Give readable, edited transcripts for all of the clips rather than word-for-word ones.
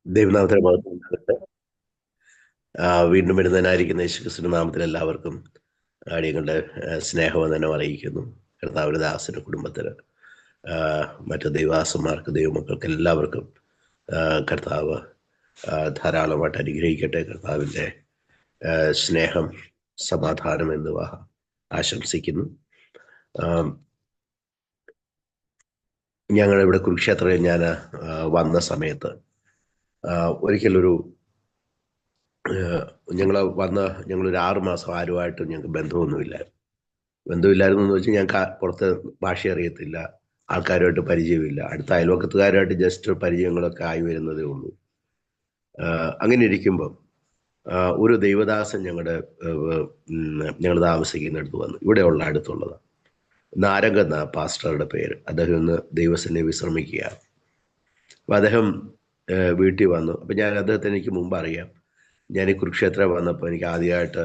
ദൈവനാമത്തിന് മഹത്വം ഉണ്ടാകട്ടെ. വീണ്ടും വരുന്നതിനായിരിക്കുന്ന യേശുക്രിസ്തുവിന്റെ നാമത്തിൽ എല്ലാവർക്കും അടിയങ്ങളുടെ സ്നേഹവന്ദനം അറിയിക്കുന്നു. കർത്താവിന്റെ ദാസന്റെ കുടുംബത്തിന്, മറ്റു ദൈവദാസന്മാർക്ക്, ദൈവമക്കൾക്ക് എല്ലാവർക്കും കർത്താവ് ധാരാളമായിട്ട് അനുഗ്രഹിക്കട്ടെ. കർത്താവിൻ്റെ സ്നേഹം, സമാധാനം എന്നിവ ആശംസിക്കുന്നു. ഞങ്ങളിവിടെ കുരുക്ഷേത്രയിൽ ഞാൻ വന്ന സമയത്ത് ഒരിക്കലൊരു ഞങ്ങളൊരു 6 മാസം ആരുമായിട്ട് ഞങ്ങൾക്ക് ബന്ധമില്ലായിരുന്നു എന്ന് വെച്ചാൽ ഞങ്ങൾക്ക് പുറത്ത് ഭാഷ അറിയത്തില്ല, ആൾക്കാരുമായിട്ട് പരിചയമില്ല, അടുത്ത അയൽവക്കത്തുകാരുമായിട്ട് ജസ്റ്റ് പരിചയങ്ങളൊക്കെ ആയി വരുന്നതേ ഉള്ളൂ. അങ്ങനെ ഇരിക്കുമ്പം ഒരു ദൈവദാസൻ ഞങ്ങൾ താമസിക്കുന്നിടത്ത് വന്നു. ഇവിടെയുള്ള അടുത്തുള്ളതാണ്. നാരംഗ എന്ന പാസ്റ്ററുടെ പേര്. അദ്ദേഹം ഇന്ന് ദൈവസന്നെ വിശ്രമിക്കുകയാണ്. അപ്പം അദ്ദേഹം വീട്ടിൽ വന്നു. അപ്പം ഞാൻ അദ്ദേഹത്തിന് എനിക്ക് മുമ്പ് അറിയാം. ഞാൻ ഈ കുരുക്ഷേത്രം വന്നപ്പോൾ എനിക്ക് ആദ്യമായിട്ട്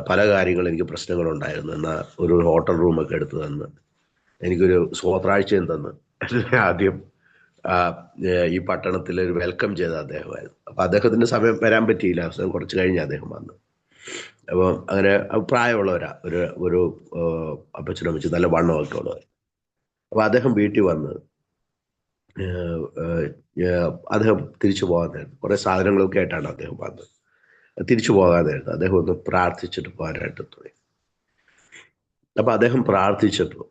പല കാര്യങ്ങളും എനിക്ക് പ്രശ്നങ്ങളുണ്ടായിരുന്നു. എന്നാൽ ഒരു ഹോട്ടൽ റൂമൊക്കെ എടുത്ത് തന്ന് എനിക്കൊരു സ്വോത്രാഴ്ചയും തന്ന് ആദ്യം ഈ പട്ടണത്തിൽ ഒരു വെൽക്കം ചെയ്ത അദ്ദേഹമായിരുന്നു. അപ്പം അദ്ദേഹത്തിൻ്റെ സമയം വരാൻ പറ്റിയില്ല. അവസരം കുറച്ച് കഴിഞ്ഞ് അദ്ദേഹം വന്നു. അപ്പോൾ അങ്ങനെ പ്രായമുള്ളവരാ, ഒരു അപ്പച്ചനും അമ്മച്ചും നല്ല വണ്ണമൊക്കെ ഉള്ളവർ. അപ്പോൾ അദ്ദേഹം വീട്ടിൽ വന്ന് അദ്ദേഹം തിരിച്ചു പോകാൻ നേരത്ത് കുറേ സാധനങ്ങളൊക്കെ ആയിട്ടാണ് അദ്ദേഹം വന്നത്. തിരിച്ചു പോകാൻ നേരത്ത് അദ്ദേഹം ഒന്ന് പ്രാർത്ഥിച്ചിട്ട് പോകാനായിട്ട് തുടങ്ങി. അപ്പം അദ്ദേഹം പ്രാർത്ഥിച്ചപ്പോൾ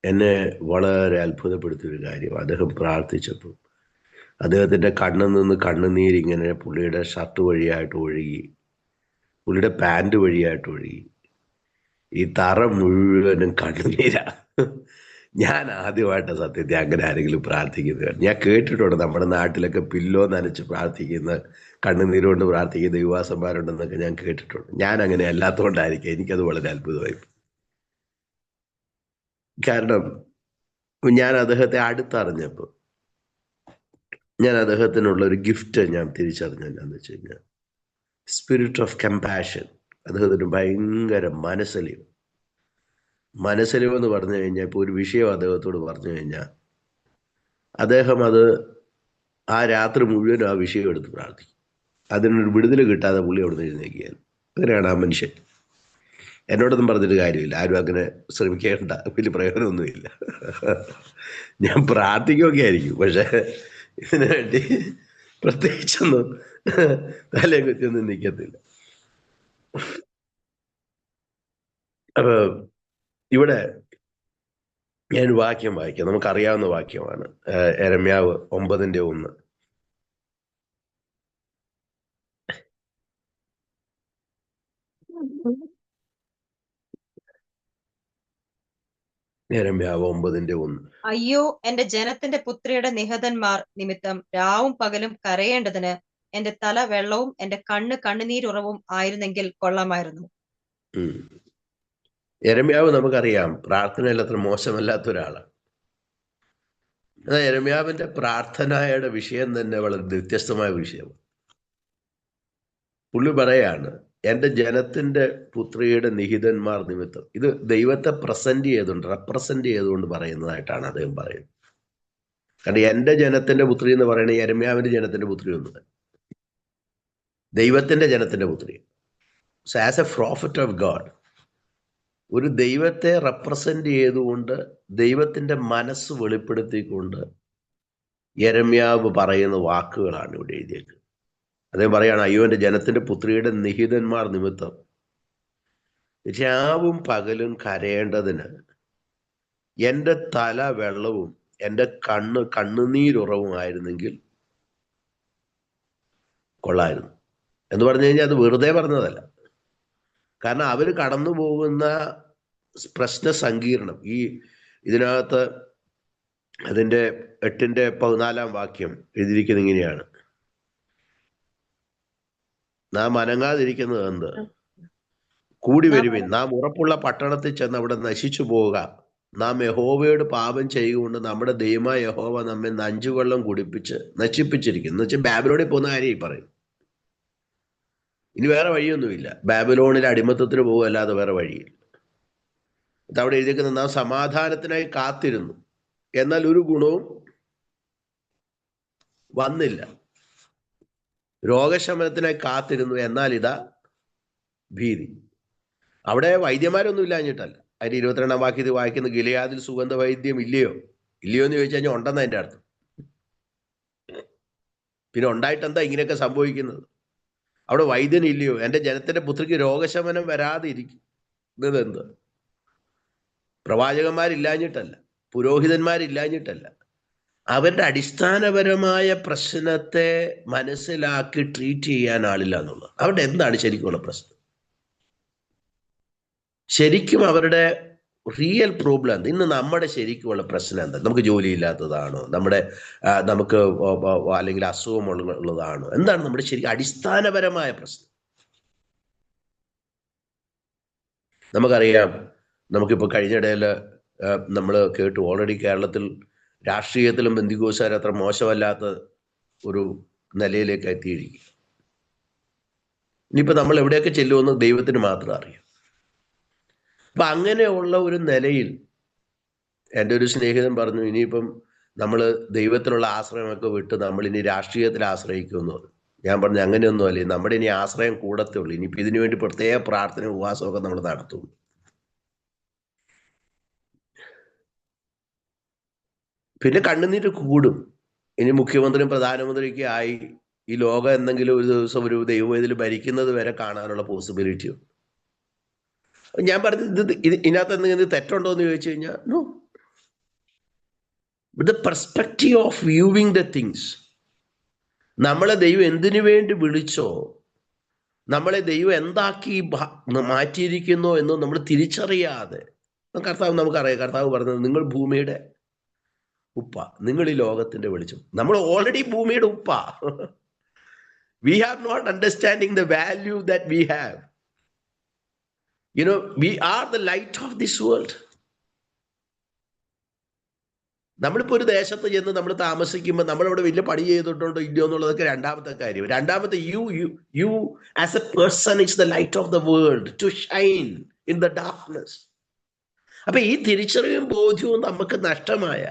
എന്നെ വളരെ അത്ഭുതപ്പെടുത്തിയൊരു കാര്യം, അദ്ദേഹം പ്രാർത്ഥിച്ചപ്പോൾ അദ്ദേഹത്തിൻ്റെ കണ്ണിൽ നിന്ന് കണ്ണുനീരിങ്ങനെ പുള്ളിയുടെ ഷർട്ട് വഴിയായിട്ട് ഒഴുകി, പുള്ളിയുടെ പാൻറ് വഴിയായിട്ട് ഒഴുകി. ഈ തറ മുഴുവനും കണ്ണുനീരാ. ഞാൻ ആദ്യമായിട്ട് സത്യത്തിൽ അങ്ങനെ ആരെങ്കിലും പ്രാർത്ഥിക്കുന്നത് ഞാൻ കേട്ടിട്ടുണ്ട്. നമ്മുടെ നാട്ടിലൊക്കെ പില്ലോ നനച്ച് പ്രാർത്ഥിക്കുന്ന, കണ്ണുനീരുകൊണ്ട് പ്രാർത്ഥിക്കുന്ന ദൈവദാസന്മാരുണ്ടെന്നൊക്കെ ഞാൻ കേട്ടിട്ടുണ്ട്. ഞാൻ അങ്ങനെ അല്ലാത്തതുകൊണ്ടായിരിക്കും എനിക്കത് വളരെ അത്ഭുതമായി. കാരണം ഞാൻ അദ്ദേഹത്തെ അടുത്തറിഞ്ഞപ്പോൾ ഞാൻ അദ്ദേഹത്തിനുള്ള ഒരു ഗിഫ്റ്റ് ഞാൻ തിരിച്ചറിഞ്ഞ എന്താണെന്ന് വെച്ച് കഴിഞ്ഞാൽ സ്പിരിറ്റ് ഓഫ് കമ്പാഷൻ. അദ്ദേഹത്തിന് ഭയങ്കര മനസ്സലിവെന്ന് പറഞ്ഞു കഴിഞ്ഞാൽ, ഇപ്പോൾ ഒരു വിഷയം അദ്ദേഹത്തോട് പറഞ്ഞു കഴിഞ്ഞാൽ അദ്ദേഹം ആ രാത്രി മുഴുവൻ ആ വിഷയം എടുത്ത് പ്രാർത്ഥിക്കും. അതിനൊരു വിടുതൽ കിട്ടാതെ പുള്ളി അവിടെ നിന്ന് എഴുന്നേക്കുകയാണ്. അങ്ങനെയാണ് ആ മനുഷ്യൻ. എന്നോടൊന്നും പറഞ്ഞിട്ട് കാര്യമില്ല, ആരും അങ്ങനെ ശ്രമിക്കേണ്ട, വലിയ പ്രയോജനമൊന്നുമില്ല. ഞാൻ പ്രാർത്ഥിക്കുകയൊക്കെ ആയിരിക്കും, പക്ഷെ ഇതിനു വേണ്ടി പ്രത്യേകിച്ചൊന്നും തലയെ കുത്തിയൊന്നും നിൽക്കത്തില്ല. അപ്പൊ ഇവിടെ ഞാൻ വാക്യം വായിക്കാം. നമുക്കറിയാവുന്ന വാക്യമാണ്. യെരമ്യാവ് 9:1. യെരമ്യാവ് 9:1. അയ്യോ, എന്റെ ജനത്തിന്റെ പുത്രിയുടെ നിഹതന്മാർ നിമിത്തം രാവും പകലും കരയേണ്ടതിന് എന്റെ തല വെള്ളവും എന്റെ കണ്ണുനീരുറവും ആയിരുന്നെങ്കിൽ കൊള്ളാമായിരുന്നു. യെരമ്യാവ് നമുക്കറിയാം പ്രാർത്ഥനയിൽ അത്ര മോശമല്ലാത്ത ഒരാളാണ്. എന്നാൽ യെരമ്യാവിന്റെ പ്രാർത്ഥനയുടെ വിഷയം തന്നെ വളരെ വ്യത്യസ്തമായ വിഷയമാണ്. പുള്ളി പറയാണ്, എൻ്റെ ജനത്തിന്റെ പുത്രിയുടെ നിഹിതന്മാർ നിമിത്തം. ഇത് ദൈവത്തെ റെപ്രസെന്റ് ചെയ്തുകൊണ്ട് പറയുന്നതായിട്ടാണ് അദ്ദേഹം പറയുന്നത്. കാരണം എൻ്റെ ജനത്തിന്റെ പുത്രി എന്ന് പറയുന്നത് യെരമ്യാവിന്റെ ജനത്തിന്റെ പുത്രി ഒന്നും, ദൈവത്തിന്റെ ജനത്തിന്റെ പുത്രി. So as A prophet of God, ഒരു ദൈവത്തെ റെപ്രസെന്റ് ചെയ്തുകൊണ്ട്, ദൈവത്തിന്റെ മനസ്സ് വെളിപ്പെടുത്തിക്കൊണ്ട് യെരമ്യാവ് പറയുന്ന വാക്കുകളാണ് ഇവിടെ എഴുതിയത്. അദ്ദേഹം പറയാണ്, അയ്യോ എൻ്റെ ജനത്തിന്റെ പുത്രിയുടെ നിഹിതന്മാർ നിമിത്തം രാവും പകലും കരയേണ്ടതിന് എൻ്റെ തല വെള്ളവും എൻ്റെ കണ്ണുനീരുറവുമായിരുന്നെങ്കിൽ കൊള്ളായിരുന്നു എന്ന് പറഞ്ഞു കഴിഞ്ഞാൽ അത് വെറുതെ പറഞ്ഞതല്ല. കാരണം അവർ കടന്നു പോകുന്ന പ്രശ്ന സങ്കീർണം, ഇതിനകത്ത് അതിൻ്റെ 8:14 വാക്യം എഴുതിയിരിക്കുന്നത് ഇങ്ങനെയാണ്: നാം അനങ്ങാതിരിക്കുന്നത് എന്ത്? കൂടി വരുവിൻ, നാം ഉറപ്പുള്ള പട്ടണത്തിൽ ചെന്ന് അവിടെ നശിച്ചു പോവുക. നാം യഹോവയോട് പാപം ചെയ്യുകൊണ്ട് നമ്മുടെ ദൈവമായ യഹോവ നമ്മെ നഞ്ചുവെള്ളം കുടിപ്പിച്ച് നശിപ്പിച്ചിരിക്കുന്നു. എന്ന് വെച്ചാൽ ബാബിലോണിൽ പോകുന്ന കാര്യം ഈ പറയും. ഇനി വേറെ വഴിയൊന്നുമില്ല. ബാബിലോണിൽ അടിമത്തത്തിന് പോകുമല്ലാതെ വേറെ വഴിയില്ല. അവിടെ എഴുതിയിരിക്കുന്നത്, നാം സമാധാനത്തിനായി കാത്തിരുന്നു, എന്നാൽ ഒരു ഗുണവും വന്നില്ല. രോഗശമനത്തിനായി കാത്തിരുന്നു, എന്നാൽ ഇതാ ഭീതി. അവിടെ വൈദ്യന്മാരൊന്നും ഇല്ലാഞ്ഞിട്ടല്ല. അതിന്റെ 22-ാം വാക്യത്തിൽ വായിക്കുന്ന ഗിലെയാദിൽ സുഗന്ധ വൈദ്യം ഇല്ലയോ എന്ന് ചോദിച്ചു കഴിഞ്ഞാൽ ഉണ്ടെന്ന് അതിന്റെ അർത്ഥം. പിന്നെ ഉണ്ടായിട്ട് എന്താ ഇങ്ങനെയൊക്കെ സംഭവിക്കുന്നത്? അവിടെ വൈദ്യൻ ഇല്ലയോ? എൻ്റെ ജനത്തിന്റെ പുത്രിക്ക് രോഗശമനം വരാതെ ഇരിക്കുന്നത് എന്ത്? പ്രവാചകന്മാരില്ലാഞ്ഞിട്ടല്ല, പുരോഹിതന്മാരില്ലാഞ്ഞിട്ടല്ല, അവരുടെ അടിസ്ഥാനപരമായ പ്രശ്നത്തെ മനസ്സിലാക്കി ട്രീറ്റ് ചെയ്യാൻ ആളില്ല എന്നുള്ളത്. അവിടെ എന്താണ് ശരിക്കുമുള്ള പ്രശ്നം? ശരിക്കും അവരുടെ റിയൽ പ്രോബ്ലം എന്ത്? ഇന്ന് നമ്മുടെ ശരിക്കുമുള്ള പ്രശ്നം എന്താ? നമുക്ക് ജോലിയില്ലാത്തതാണോ? നമുക്ക് അല്ലെങ്കിൽ അസുഖമുള്ളതാണോ? എന്താണ് നമ്മുടെ ശരിക്കും അടിസ്ഥാനപരമായ പ്രശ്നം? നമുക്കറിയാം, നമുക്കിപ്പോൾ കഴിഞ്ഞിടയിൽ നമ്മൾ കേട്ടു, ഓൾറെഡി കേരളത്തിൽ രാഷ്ട്രീയത്തിലും ബന്ദിഗോസുകാർ അത്ര മോശമല്ലാത്ത ഒരു നിലയിലേക്ക് എത്തിയിരിക്കും. ഇനിയിപ്പോൾ നമ്മൾ എവിടെയൊക്കെ ചെല്ലുമെന്ന് ദൈവത്തിന് മാത്രം അറിയാം. അപ്പൊ അങ്ങനെയുള്ള ഒരു നിലയിൽ എൻ്റെ ഒരു സ്നേഹിതൻ പറഞ്ഞു, ഇനിയിപ്പം നമ്മൾ ദൈവത്തിലുള്ള ആശ്രയമൊക്കെ വിട്ട് നമ്മൾ ഇനി രാഷ്ട്രീയത്തിൽ ആശ്രയിക്കുമെന്ന് പറഞ്ഞു. ഞാൻ പറഞ്ഞു, അങ്ങനെയൊന്നും അല്ലേ, നമ്മുടെ ഇനി ആശ്രയം കൂടത്തേ ഉള്ളൂ. ഇനിയിപ്പോൾ ഇതിനു വേണ്ടി പ്രത്യേക പ്രാർത്ഥന ഉപവാസമൊക്കെ നമ്മൾ നടത്തും. പിന്നെ കണ്ണുനീര് കൂടും. ഇനി മുഖ്യമന്ത്രിയും പ്രധാനമന്ത്രിയൊക്കെ ആയി ഈ ലോകം എന്തെങ്കിലും ഒരു ദിവസം ഒരു ദൈവം ഇതിൽ ഭരിക്കുന്നത് വരെ കാണാനുള്ള പോസിബിലിറ്റി ഉണ്ട്. ഞാൻ പറഞ്ഞത് ഇതിനകത്ത് എന്തെങ്കിലും തെറ്റുണ്ടോ എന്ന് ചോദിച്ചു കഴിഞ്ഞാൽ no. The perspective of viewing the things. നമ്മളെ ദൈവം എന്തിനു വേണ്ടി വിളിച്ചോ, നമ്മളെ ദൈവം എന്താക്കി മാറ്റിയിരിക്കുന്നോ എന്ന് നമ്മൾ തിരിച്ചറിയാതെ, കർത്താവ് നമുക്കറിയാം, കർത്താവ് പറഞ്ഞത് നിങ്ങൾ ഭൂമിയുടെ ഉപ്പ, നിങ്ങൾ ഈ ലോകത്തിന്റെ വെളിച്ചം. നമ്മൾ ഓൾറെഡി ഭൂമിയുടെ ഉപ്പ. We have not understanding the value that we have. We are the light of this world. നമ്മളിപ്പോൾ ഒരു ദേശത്ത് ചെന്ന് നമ്മൾ താമസിക്കുമ്പോൾ നമ്മളവിടെ വലിയ പണി ചെയ്തിട്ടുണ്ടോ ഇല്ലയോ എന്നുള്ളതൊക്കെ രണ്ടാമത്തെ കാര്യം. രണ്ടാമത്തെ, you as a person is the light of the world to shine in the darkness. അപ്പൊ ഈ തിരിച്ചറിവും ബോധ്യവും നമുക്ക് നഷ്ടമായ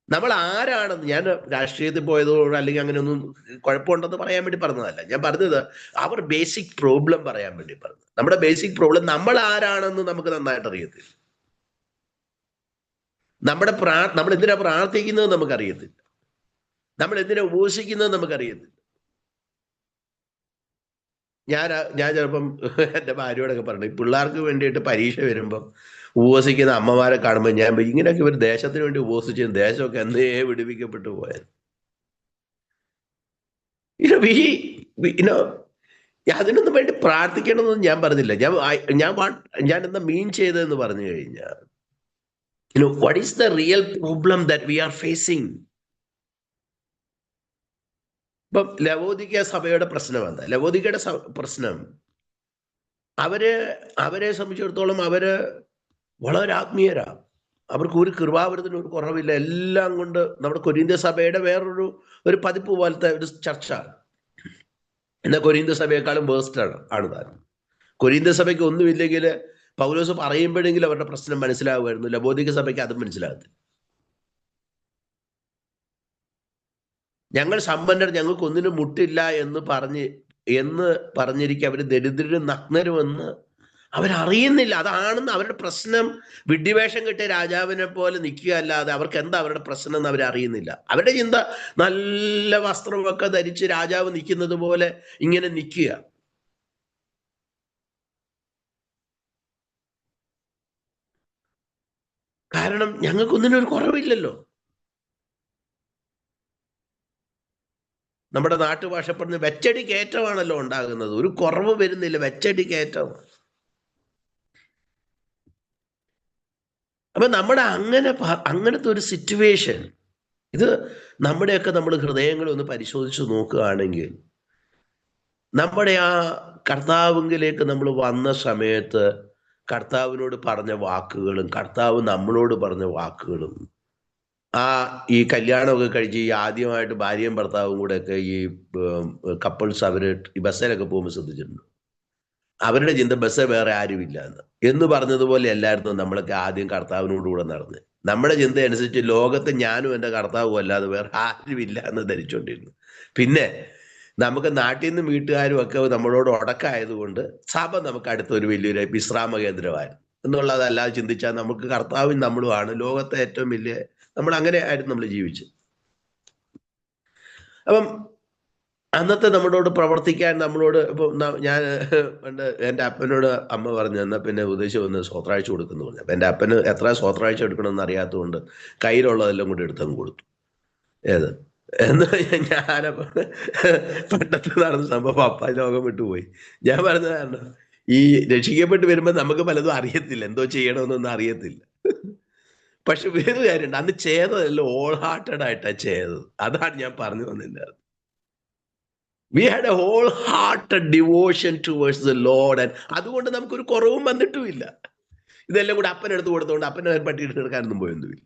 നമ്മൾ ആരാണെന്ന്, ഞാൻ രാഷ്ട്രീയത്തിൽ പോയതോട് അല്ലെങ്കിൽ അങ്ങനെയൊന്നും കുഴപ്പമുണ്ടെന്ന് പറയാൻ വേണ്ടി പറഞ്ഞതല്ല. ഞാൻ പറഞ്ഞത് അവർ ബേസിക് പ്രോബ്ലം പറയാൻ വേണ്ടി പറഞ്ഞു. നമ്മുടെ ബേസിക് പ്രോബ്ലം നമ്മൾ ആരാണെന്ന് നമുക്ക് നന്നായിട്ട് അറിയത്തില്ല. നമ്മൾ എന്തിനാ പ്രാർത്ഥിക്കുന്നത് നമുക്കറിയത്തില്ല. നമ്മൾ എന്തിനാ ഉപവസിക്കുന്നത് നമുക്കറിയത്തില്ല. ഞാൻ ചിലപ്പം എൻ്റെ ഭാര്യയോടൊക്കെ പറഞ്ഞു, ഈ പിള്ളേർക്ക് വേണ്ടിയിട്ട് പരീക്ഷ വരുമ്പം ഉപവസിക്കുന്ന അമ്മമാരെ കാണുമ്പോൾ ഞാൻ ഇങ്ങനെയൊക്കെ ഇവർ ദേശത്തിന് വേണ്ടി ഉപവസിച്ച് ദേശമൊക്കെ എന്നേ വിടുവിക്കപ്പെട്ടു പോയത്. അതിനൊന്നും വേണ്ടി പ്രാർത്ഥിക്കണമെന്ന് ഞാൻ പറഞ്ഞില്ല. ഞാൻ എന്താ മീൻ ചെയ്തതെന്ന് പറഞ്ഞു കഴിഞ്ഞാൽ, what is the real problem that we are facing? ഇപ്പം ലവോദിക്ക സഭയുടെ പ്രശ്നം എന്താ? ലവോദിക്കയുടെ പ്രശ്നം, അവരെ സംബന്ധിച്ചിടത്തോളം അവര് വളരെ ആത്മീയരാ. അവർക്ക് ഒരു കൃപാവരത്തിന് ഒരു കുറവില്ല. എല്ലാം കൊണ്ട് നമ്മുടെ കൊരിന്ത്യ സഭയുടെ വേറൊരു പതിപ്പ് പോലത്തെ ഒരു ചർച്ച. എന്നാൽ കൊരിന്ത്യ സഭയെക്കാളും വേഴ്സ്റ്റ് ആണ് താൻ. കൊരിന്ത്യ സഭയ്ക്ക് ഒന്നുമില്ലെങ്കിൽ പൗലോസ് പറയുമ്പോഴെങ്കിലും അവരുടെ പ്രശ്നം മനസ്സിലാവുമായിരുന്നു. ലവോദിക്ക സഭയ്ക്ക് അതും മനസ്സിലാകത്തില്ല. ഞങ്ങൾ സമ്പന്നർ, ഞങ്ങൾക്ക് ഒന്നിനും മുട്ടില്ല എന്ന് പറഞ്ഞിരിക്കുക അവര് ദരിദ്രരും നഗ്നരുമെന്ന് അവരറിയുന്നില്ല. അതാണെന്ന് അവരുടെ പ്രശ്നം. വിഡ്ഢിവേഷം കിട്ടിയ രാജാവിനെ പോലെ നിൽക്കുക അല്ലാതെ അവർക്ക് എന്താ അവരുടെ പ്രശ്നം എന്ന് അവരറിയുന്നില്ല. അവരുടെ ചിന്ത നല്ല വസ്ത്രമൊക്കെ ധരിച്ച് രാജാവ് നിൽക്കുന്നത് പോലെ ഇങ്ങനെ നിൽക്കുക. കാരണം ഞങ്ങൾക്കൊന്നിനും ഒരു കുറവില്ലല്ലോ. നമ്മുടെ നാട്ടുഭാഷ പറഞ്ഞ് വെച്ചടി കയറ്റമാണല്ലോ ഉണ്ടാകുന്നത്. ഒരു കുറവ് വരുന്നില്ല, വെച്ചടി കയറ്റമാണ്. അപ്പൊ നമ്മുടെ അങ്ങനത്തെ ഒരു സിറ്റുവേഷൻ, ഇത് നമ്മുടെയൊക്കെ നമ്മൾ ഹൃദയങ്ങളെ ഒന്ന് പരിശോധിച്ച് നോക്കുകയാണെങ്കിൽ, നമ്മുടെ ആ കർത്താവിലേക്ക് നമ്മൾ വന്ന സമയത്ത് കർത്താവിനോട് പറഞ്ഞ വാക്കുകളും കർത്താവ് നമ്മളോട് പറഞ്ഞ വാക്കുകളും, ഈ കല്യാണമൊക്കെ കഴിച്ച് ഈ ആദ്യമായിട്ട് ഭാര്യയും ഭർത്താവും കൂടെ ഒക്കെ ഈ കപ്പിൾസ് അവര് ഈ ബസ്സിലൊക്കെ പോകുമ്പോൾ ശ്രദ്ധിച്ചിട്ടുണ്ട്. അവരുടെ ചിന്ത ബസ് വേറെ ആരുമില്ല എന്ന് പറഞ്ഞതുപോലെ അല്ലായിരുന്നു നമ്മളൊക്കെ ആദ്യം കർത്താവിനോടുകൂടെ നടന്ന്. നമ്മുടെ ചിന്ത അനുസരിച്ച് ലോകത്ത് ഞാനും എൻ്റെ കർത്താവും അല്ലാതെ വേറെ ആരുമില്ല എന്ന് ധരിച്ചുകൊണ്ടിരുന്നു. പിന്നെ നമുക്ക് നാട്ടിൽ നിന്നും വീട്ടുകാരും ഒക്കെ നമ്മളോട് ഉടക്കായതുകൊണ്ട് സഭ നമുക്ക് അടുത്തൊരു വലിയൊരു വിശ്രാമ കേന്ദ്രമായിരുന്നു എന്നുള്ളതല്ലാതെ ചിന്തിച്ചാൽ നമുക്ക് കർത്താവും നമ്മളുമാണ് ലോകത്തെ ഏറ്റവും വലിയ, നമ്മൾ അങ്ങനെ ആയിരുന്നു നമ്മൾ ജീവിച്ചത്. അപ്പം അന്നത്തെ നമ്മളോട് പ്രവർത്തിക്കാൻ നമ്മളോട് ഇപ്പം ഞാൻ പണ്ട് എൻ്റെ അപ്പനോട് അമ്മ പറഞ്ഞു, എന്നാൽ പിന്നെ ഉദ്ദേശം ഒന്ന് സ്വത്രാഴ്ച കൊടുക്കുന്നു പറഞ്ഞു. അപ്പം എൻ്റെ അപ്പന് എത്ര സ്വത്രാഴ്ച എടുക്കണമെന്ന് അറിയാത്തതുകൊണ്ട് കയ്യിലുള്ളതെല്ലാം കൂടി എടുത്തങ്ങ് കൊടുത്തു. ഏത് എന്ന് ഞാനപ്പം പണ്ടത്തെ നടന്ന സംഭവം പപ്പ ലോകം വിട്ടുപോയി. ഞാൻ പറഞ്ഞതാണ്, ഈ രക്ഷിക്കപ്പെട്ട് വരുമ്പോൾ നമുക്ക് പലതും അറിയത്തില്ല, എന്തോ ചെയ്യണമെന്നൊന്നും അറിയത്തില്ല. പക്ഷെ വേറെ കാര്യമുണ്ട്, അന്ന് ചെയ്തതെല്ലാം ഓൾ ഹാർട്ടഡ് ആയിട്ടാണ് ചെയ്തത്. അതാണ് ഞാൻ പറഞ്ഞു വന്നില്ല. We had a wholehearted devotion towards the Lord, and അതുകൊണ്ട് നമുക്കൊരു കുറവും വന്നിട്ടുമില്ല. ഇതെല്ലാം കൂടെ അപ്പനെടുത്ത് കൊടുത്തോണ്ട് അപ്പനെ പട്ടിയിട്ട് എടുക്കാനൊന്നും പോയൊന്നുമില്ല.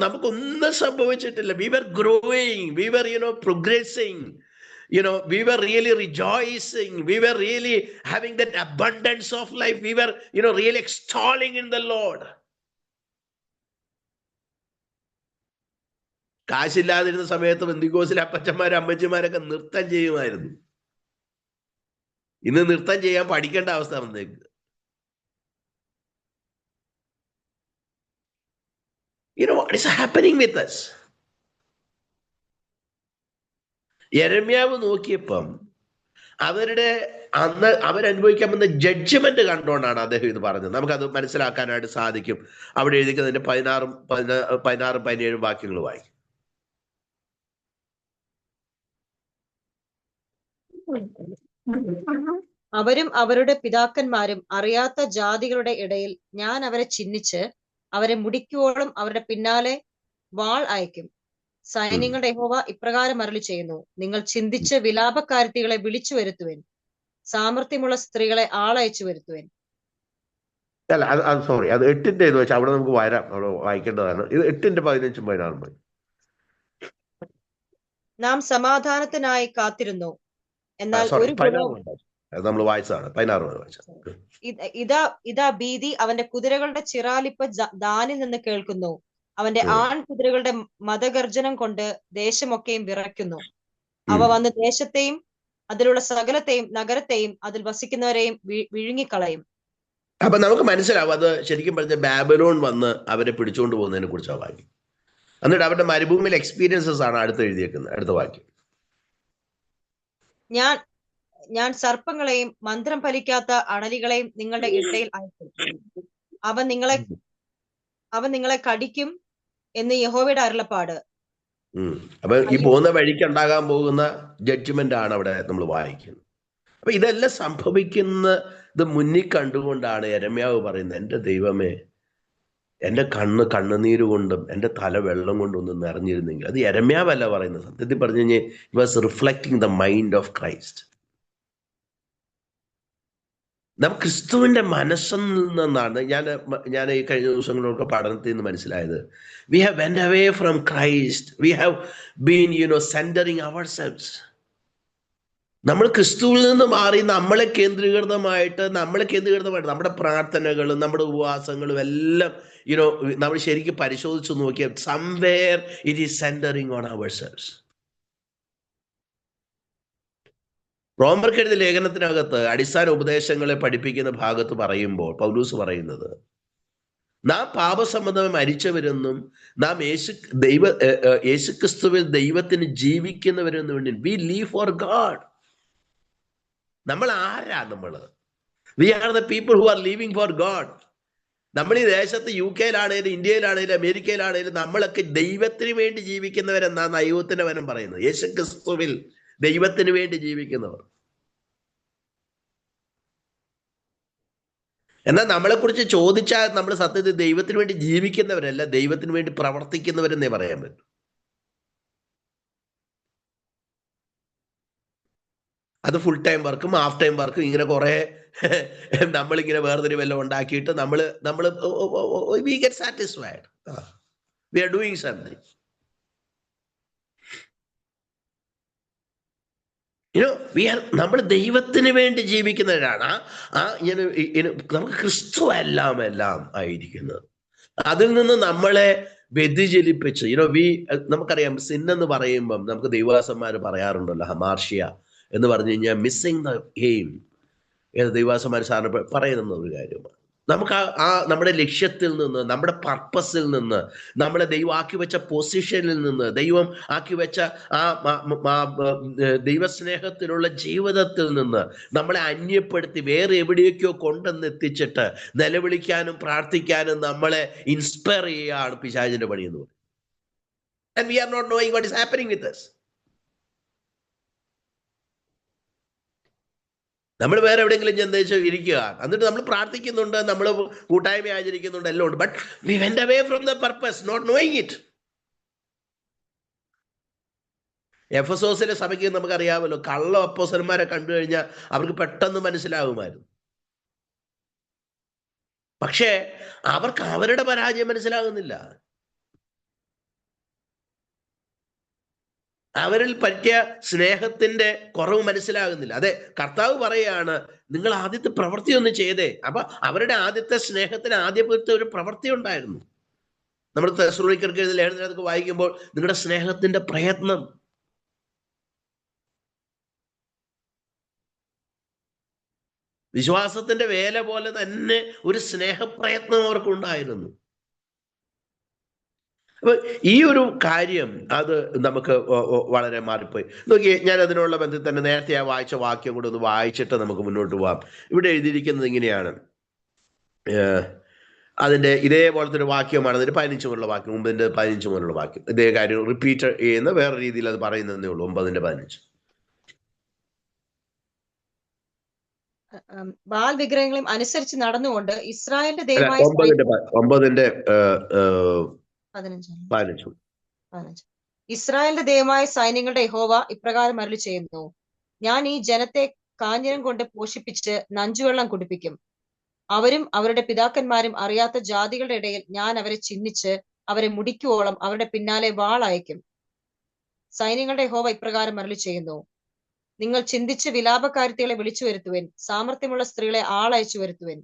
നമുക്കൊന്നും സംഭവിച്ചിട്ടില്ല. We were growing, we were progressing, we were really rejoicing, we were really having that abundance of life, we were really extolling in the Lord. കാശില്ലാതിരുന്ന സമയത്ത് ബന്ധിക്കോസിലെ അപ്പച്ചന്മാരും അമ്മച്ചിമാരൊക്കെ നൃത്തം ചെയ്യുമായിരുന്നു. ഇന്ന് നൃത്തം ചെയ്യാൻ പഠിക്കേണ്ട അവസ്ഥ വന്നേക്ക്. What is happening with us? യെരമ്യാവ് നോക്കിയപ്പം അവരുടെ അന്ന് അവരനുഭവിക്കാൻ വന്ന ജഡ്ജ്മെന്റ് കണ്ടുകൊണ്ടാണ് അദ്ദേഹം ഇത് പറഞ്ഞത്. നമുക്കത് മനസ്സിലാക്കാനായിട്ട് സാധിക്കും. അവിടെ എഴുതിക്കുന്നതിന്റെ 16-17 വാക്യങ്ങൾ വായിക്കും. അവരും അവരുടെ പിതാക്കന്മാരും അറിയാത്ത ജാതികളുടെ ഇടയിൽ ഞാൻ അവരെ ചിഹ്നിച്ച് അവരെ മുടിക്കുവോളം അവരുടെ പിന്നാലെ വാൾ അയക്കും. സൈന്യങ്ങളുടെ യഹോവ ഇപ്രകാരം അരുളി ചെയ്യുന്നു, നിങ്ങൾ ചിന്തിച്ച് വിലാപക്കാരത്തികളെ വിളിച്ചു വരുത്തുവൻ, സാമർത്ഥ്യമുള്ള സ്ത്രീകളെ ആളയച്ചു വരുത്തുവൻ. അല്ല, അത് സോറി, അത് 8-ന്റെ ഇത് വെച്ചാൽ അവിടെ നമുക്ക് അവിടെ വായിക്കേണ്ടതാണ്. ഇത് 8-15-16. നാം സമാധാനത്തിനായി കാത്തിരുന്നു, എന്നാൽ ഒരു നമ്മൾ വായിച്ചതാണ്. 16 ഇതാ ഭീതി അവന്റെ കുതിരകളുടെ ചിറാലിപ്പ് ദാനിൽ നിന്ന് കേൾക്കുന്നു. അവന്റെ ആൺകുതിരകളുടെ മതഗർജനം കൊണ്ട് ദേശമൊക്കെയും വിറയ്ക്കുന്നു. അവ വന്ന് ദേശത്തെയും അതിലുള്ള സകലത്തെയും നഗരത്തെയും അതിൽ വസിക്കുന്നവരെയും വിഴുങ്ങിക്കളയും. അപ്പൊ നമുക്ക് മനസ്സിലാവും അത് ശരിക്കും പറഞ്ഞ ബാബലോൺ വന്ന് അവരെ പിടിച്ചുകൊണ്ട് പോകുന്നതിനെ കുറിച്ചാണ് വാക്യം. എന്നിട്ട് അവരുടെ മരുഭൂമിയിലെ എക്സ്പീരിയൻസസ് ആണ് അടുത്ത വാക്യം. ഞാൻ സർപ്പങ്ങളെയും മന്ത്രം ഫലിക്കാത്ത അണലികളെയും നിങ്ങളുടെ ഇടയിൽ അയക്കും, അവൻ നിങ്ങളെ കടിക്കും എന്ന് യഹോവയുടെ അരുളപ്പാട്. അപ്പൊ ഈ പോകുന്ന വഴിക്ക് ഉണ്ടാകാൻ പോകുന്ന ജഡ്ജ്മെന്റ് ആണ് അവിടെ നമ്മൾ വായിക്കുന്നത്. അപ്പൊ ഇതെല്ലാം സംഭവിക്കുന്നത് മുന്നിൽ കണ്ടുകൊണ്ടാണ് യെരമ്യാവ് പറയുന്നത്, എൻ്റെ ദൈവമേ, എൻ്റെ കണ്ണുനീര് കൊണ്ടും എൻ്റെ തല വെള്ളം കൊണ്ടും ഒന്ന് നിറഞ്ഞിരുന്നെങ്കിൽ. അത് യെരമ്യാവല്ല പറയുന്നത്. സത്യത്തിൽ പറഞ്ഞു കഴിഞ്ഞാൽ it was reflecting the mind of Christ. നമുക്ക് ക്രിസ്തുവിന്റെ മനസ്സിൽ നിന്നാണ് ഞാൻ ഈ കഴിഞ്ഞ ദിവസങ്ങളിലൊക്കെ പഠനത്തിൽ നിന്ന് മനസ്സിലായത്. We have went away from Christ, we have been centring ourselves. നമ്മൾ ക്രിസ്തുവിൽ നിന്ന് മാറി നമ്മളെ കേന്ദ്രീകൃതമായിട്ട് നമ്മുടെ പ്രാർത്ഥനകളും നമ്മുടെ ഉപവാസങ്ങളും എല്ലാം നമ്മൾ ശരിക്കും പരിശോധിച്ച് നോക്കിയാൽ somewhere it is centring on ourselves. റോമർക്കെഴുതിയ ലേഖനത്തിനകത്ത് അടിസ്ഥാന ഉപദേശങ്ങളെ പഠിപ്പിക്കുന്ന ഭാഗത്ത് പറയുമ്പോൾ പൗലൂസ് പറയുന്നത്, നാം പാപസംബന്ധമായി മരിച്ചവരെന്നും നാം യേശുക്രിസ്തുവിൽ ദൈവത്തിന് ജീവിക്കുന്നവരെന്നും വേണ്ടി വി ലീവ് ഫോർ ഗാഡ്. നമ്മൾ ആരാ? We are the people who are living for God. നമ്മൾ ഈ ദേശത്ത് UK-യിലാണേലും ഇന്ത്യയിലാണേലും അമേരിക്കയിലാണേലും നമ്മളൊക്കെ ദൈവത്തിന് വേണ്ടി ജീവിക്കുന്നവരെന്നാണ് ദൈവത്തിന്റെ വചനം പറയുന്നത്. യേശുക്രിസ്തുവിൽ ദൈവത്തിന് വേണ്ടി ജീവിക്കുന്നവർ. എന്നാൽ നമ്മളെക്കുറിച്ച് ചോദിച്ചാൽ നമ്മൾ സത്യത്തിൽ ദൈവത്തിന് വേണ്ടി ജീവിക്കുന്നവരല്ല, ദൈവത്തിന് വേണ്ടി പ്രവർത്തിക്കുന്നവരെന്നേ പറയാൻ പറ്റും. അത് ഫുൾ ടൈം വർക്കും ഹാഫ് ടൈം വർക്കും ഇങ്ങനെ കുറെ നമ്മളിങ്ങനെ വേർതിരിവെല്ലാം ഉണ്ടാക്കിയിട്ട് നമ്മൾ we get satisfied, we are doing something. നമ്മൾ ദൈവത്തിന് വേണ്ടി ജീവിക്കുന്നവരാണ്. നമുക്ക് ക്രിസ്തു എല്ലാം ആയിരിക്കുന്നത്. അതിൽ നിന്ന് നമ്മളെ വ്യതിചലിപ്പിച്ച് നമുക്കറിയാം, സിൻ എന്ന് പറയുമ്പം നമുക്ക് ദൈവദാസന്മാർ പറയാറുണ്ടല്ലോ, ഹമാർഷ്യ എന്ന് പറഞ്ഞു കഴിഞ്ഞാൽ മിസ്സിങ് ദ എയിം. ദൈവദാസന്മാർ സാറിന് പറയുന്ന ഒരു കാര്യമാണ്. നമുക്ക് നമ്മുടെ ലക്ഷ്യത്തിൽ നിന്ന്, നമ്മുടെ പർപ്പസിൽ നിന്ന്, നമ്മളെ ദൈവം ആക്കി വെച്ച പൊസിഷനിൽ നിന്ന്, ദൈവം ആക്കി വെച്ച ദൈവസ്നേഹത്തിലുള്ള ജീവിതത്തിൽ നിന്ന് നമ്മളെ അന്യപ്പെടുത്തി വേറെ എവിടേക്കോ കൊണ്ടെന്ന് എത്തിച്ചിട്ട് നിലവിളിക്കാനും പ്രാർത്ഥിക്കാനും നമ്മളെ ഇൻസ്പയർ ചെയ്യുകയാണ് പിശാചിന്റെ പണി എന്ന് പറയുന്നത്. And we are not knowing what is happening with us. നമ്മൾ വേറെ എവിടെയെങ്കിലും ചെന്ന് ഇരിക്കുക, എന്നിട്ട് നമ്മൾ പ്രാർത്ഥിക്കുന്നുണ്ട്, നമ്മൾ കൂട്ടായ്മ ആചരിക്കുന്നുണ്ട്, എല്ലാം ഉണ്ട്. But we went away from the purpose, not knowing it. എഫെസോസിലെ സഭയ്ക്ക് നമുക്കറിയാമല്ലോ, കള്ള അപ്പോസ്തലന്മാരെ കണ്ടു കഴിഞ്ഞാൽ അവർക്ക് പെട്ടെന്ന് മനസ്സിലാകുമായിരുന്നു. പക്ഷേ അവർക്ക് അവരുടെ പരാജയം മനസ്സിലാകുന്നില്ല. അവരിൽ പറ്റിയ സ്നേഹത്തിന്റെ കുറവ് മനസ്സിലാകുന്നില്ല. അതെ, കർത്താവ് പറയാണ്, നിങ്ങൾ ആദ്യത്തെ പ്രവൃത്തി ഒന്ന് ചെയ്തേ. അപ്പൊ അവരുടെ ആദ്യത്തെ സ്നേഹത്തിന് ആദ്യത്തെ ഒരു പ്രവൃത്തി ഉണ്ടായിരുന്നു. നമ്മൾ തെസ്സലോനിക്കർക്ക് എഴുതിയ ലേഖനത്തിലൊക്കെ വായിക്കുമ്പോൾ നിങ്ങളുടെ സ്നേഹത്തിന്റെ പ്രയത്നം, വിശ്വാസത്തിന്റെ വേല പോലെ തന്നെ ഒരു സ്നേഹപ്രയത്നം അവർക്കുണ്ടായിരുന്നു. അപ്പൊ ഈ ഒരു കാര്യം അത് നമുക്ക് വളരെ മാറിപ്പോയി. നോക്കിയേ, ഞാൻ അതിനുള്ള ബന്ധത്തിൽ തന്നെ നേരത്തെ വായിച്ച വാക്യം കൂടെ ഒന്ന് വായിച്ചിട്ട് നമുക്ക് മുന്നോട്ട് പോവാം. ഇവിടെ എഴുതിയിരിക്കുന്നത് ഇങ്ങനെയാണ്. അതിന്റെ ഇതേപോലത്തെ ഒരു വാക്യമാണ്, അതിന്റെ 15 മുതലുള്ള വാക്യം, 9:15 മുതലുള്ള വാക്യം. ഇതേ കാര്യം റിപ്പീറ്റ് ചെയ്യുന്ന വേറെ രീതിയിൽ അത് പറയുന്നതേ ഉള്ളൂ. 9:15. ബാൽ വിഗ്രഹങ്ങളെയും അനുസരിച്ച് നടന്നുകൊണ്ട് ഇസ്രായേലിന്റെ ദൈവമായ 15. ഇസ്രായേലിന്റെ ദൈവമായ സൈന്യങ്ങളുടെ യഹോവ ഇപ്രകാരം അരുളി ചെയ്യുന്നു: ഞാൻ ഈ ജനത്തെ കാഞ്ഞിരം കൊണ്ട് പോഷിപ്പിച്ച് നഞ്ചുവെള്ളം കുടിപ്പിക്കും. അവരും അവരുടെ പിതാക്കന്മാരും അറിയാത്ത ജാതികളുടെ ഇടയിൽ ഞാൻ അവരെ ചിഹ്നിച്ച് അവരെ മുടിക്കുവോളം അവരുടെ പിന്നാലെ വാൾ അയക്കും. സൈന്യങ്ങളുടെ യഹോവ ഇപ്രകാരം അരുളി ചെയ്യുന്നു: നിങ്ങൾ ചിന്തിച്ച് വിലാപക്കാരികളെ വിളിച്ചു വരുത്തുവൻ, സാമർത്ഥ്യമുള്ള സ്ത്രീകളെ ആളയച്ചു വരുത്തുവൻ.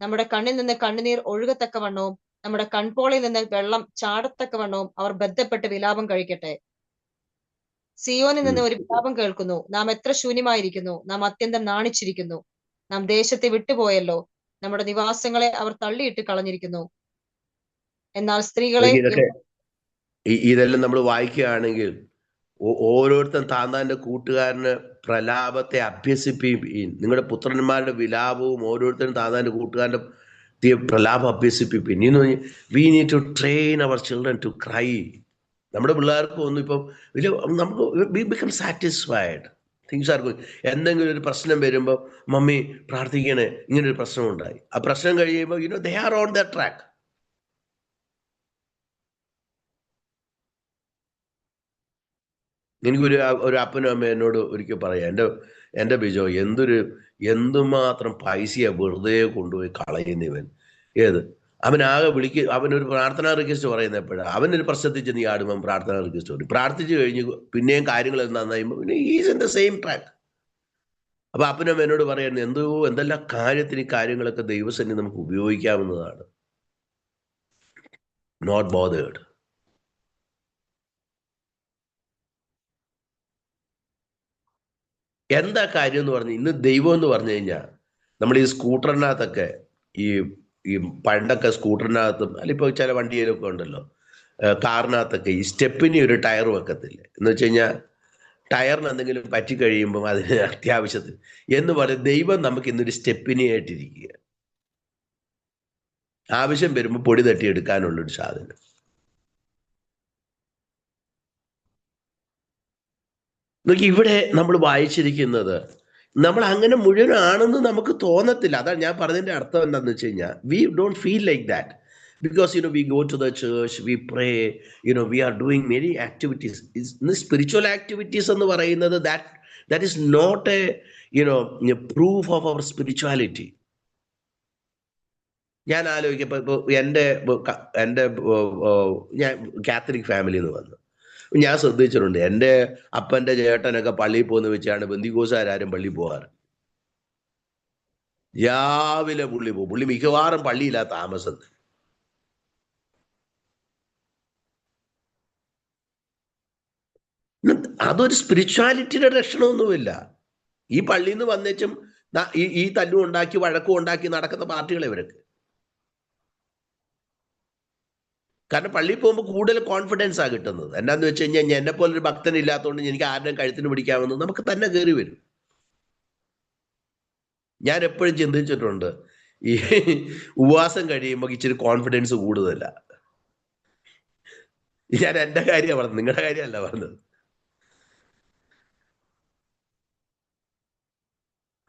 നമ്മുടെ കണ്ണിൽ നിന്ന് കണ്ണുനീർ ഒഴുകത്തക്കവണ്ണവും നമ്മുടെ കൺപോളയിൽ നിന്ന് വെള്ളം ചാടത്തക്കവണ്ണവും അവർ ബന്ധപ്പെട്ട് വിലാപം കഴിക്കട്ടെ. സിയോനിൽ നിന്ന് ഒരു വിലാപം കേൾക്കുന്നു: നാം എത്ര ശൂന്യമായിരിക്കുന്നു, നാം അത്യന്തം നാണിച്ചിരിക്കുന്നു, നാം ദേശത്തെ വിട്ടുപോയല്ലോ, നമ്മുടെ നിവാസങ്ങളെ അവർ തള്ളിയിട്ട് കളഞ്ഞിരിക്കുന്നു. എന്നാൽ സ്ത്രീകളെ ഇതെല്ലാം നമ്മൾ വായിക്കുകയാണെങ്കിൽ ഓരോരുത്തരും താന്താന്റെ കൂട്ടുകാരന് പ്രലാപത്തെ അഭ്യസിപ്പിപ്പീൻ. നിങ്ങളുടെ പുത്രന്മാരുടെ വിലാപവും ഓരോരുത്തരും താന്താന്റെ കൂട്ടുകാരന്റെ പ്രലാപം അഭ്യസിപ്പിപ്പീൻ. We need to train our children to cry. നമ്മുടെ പിള്ളേർക്ക് ഒന്നും ഇപ്പം നമുക്ക് we become satisfied. Things are going. എന്തെങ്കിലും ഒരു പ്രശ്നം വരുമ്പോൾ മമ്മി പ്രാർത്ഥിക്കണേ, ഇങ്ങനൊരു പ്രശ്നം ഉണ്ടായി. ആ പ്രശ്നം കഴിയുമ്പോൾ they are on the track. എനിക്കൊരു അപ്പനും അമ്മ എന്നോട് ഒരിക്കൽ പറയാം, എൻ്റെ ബിജോ എന്തുമാത്രം പൈസയാ വെറുതെ കൊണ്ടുപോയി കളയുന്നവൻ. അവനാകെ അവനൊരു പ്രാർത്ഥനാ റിക്വസ്റ്റ് പറയുന്ന എപ്പോഴാണ്, അവനൊരു പ്രശ്നത്തിൽ ചെന്ന് ആടുമ്പം പ്രാർത്ഥനാ റിക്വസ്റ്റ് പറയും. പ്രാർത്ഥിച്ചു കഴിഞ്ഞ് പിന്നെയും കാര്യങ്ങൾ നന്നായുമ്പോൾ പിന്നെ is in the same track. അപ്പൊ അപ്പനും എന്നോട് പറയുന്നത് എന്തെല്ലാം കാര്യത്തിന് ഈ കാര്യങ്ങളൊക്കെ ദൈവസന്നി നമുക്ക് ഉപയോഗിക്കാവുന്നതാണ്. Not bothered. എന്താ കാര്യം എന്ന് പറഞ്ഞു, ഇന്ന് ദൈവം എന്ന് പറഞ്ഞു കഴിഞ്ഞാൽ നമ്മൾ ഈ സ്കൂട്ടറിനകത്തൊക്കെ ഈ പണ്ടൊക്കെ സ്കൂട്ടറിനകത്തും അല്ല ഇപ്പോൾ ചില വണ്ടിയിലൊക്കെ ഉണ്ടല്ലോ, കാറിനകത്തൊക്കെ ഈ സ്റ്റെപ്പിന് ഒരു ടയർ വെക്കത്തില്ല. എന്ന് വെച്ച് കഴിഞ്ഞാൽ ടയറിന് എന്തെങ്കിലും പറ്റിക്കഴിയുമ്പം അതിന് അത്യാവശ്യത്തിന് എന്ന് പറയും. ദൈവം നമുക്ക് ഇന്നൊരു സ്റ്റെപ്പിനി ആയിട്ടിരിക്കുക, ആവശ്യം വരുമ്പോൾ പൊടി തട്ടിയെടുക്കാനുള്ളൊരു സാധനം. നോക്കി, ഇവിടെ നമ്മൾ വായിച്ചിരിക്കുന്നത് നമ്മൾ അങ്ങനെ മുഴുവനാണെന്ന് നമുക്ക് തോന്നത്തില്ല. അതാണ് ഞാൻ പറഞ്ഞതിന്റെ അർത്ഥം എന്താണെന്ന് വെച്ച് കഴിഞ്ഞാൽ, we don't feel like that because we go to the church, we pray, we are doing many activities. Spiritual activities എന്ന് പറയുന്നത് that is not a proof of our spirituality. ഞാൻ ആലോചിക്കപ്പോൾ എൻ്റെ ഞാൻ കാത്തലിക് ഫാമിലിയിൽ നിന്ന് വന്നു. ഞാൻ ശ്രദ്ധിച്ചിട്ടുണ്ട്. എൻ്റെ അപ്പൻ്റെ ചേട്ടനൊക്കെ പള്ളിയിൽ പോകുന്ന വെച്ചാണ് ബന്ധിക്കോസുകാരും പള്ളിയിൽ പോകാറ്. രാവിലെ പുള്ളി പോകും. പുള്ളി മിക്കവാറും പള്ളിയിലാ താമസം. അതൊരു സ്പിരിച്വാലിറ്റിയുടെ ലക്ഷണമൊന്നുമില്ല. ഈ പള്ളിയിൽ നിന്ന് വന്നേച്ചും ഈ തല്ലും ഉണ്ടാക്കി വഴക്കും ഉണ്ടാക്കി നടക്കുന്ന പാർട്ടികളെ ഇവരൊക്കെ. കാരണം പള്ളിയിൽ പോകുമ്പോൾ കൂടുതൽ കോൺഫിഡൻസാ കിട്ടുന്നത്. എന്നാന്ന് വെച്ച് കഴിഞ്ഞാൽ എന്നെ പോലൊരു ഭക്തൻ ഇല്ലാത്തതുകൊണ്ട് എനിക്ക് ആരുടെയും കഴുത്തിന് പിടിക്കാമെന്ന് നമുക്ക് തന്നെ കയറി വരും. ഞാൻ എപ്പോഴും ചിന്തിച്ചിട്ടുണ്ട്, ഈ ഉപവാസം കഴിയുമ്പോൾ ഇച്ചിരി കോൺഫിഡൻസ് കൂടുതല. ഞാൻ എൻ്റെ കാര്യമാണ് പറഞ്ഞത്, നിങ്ങളുടെ കാര്യമല്ല പറഞ്ഞത്.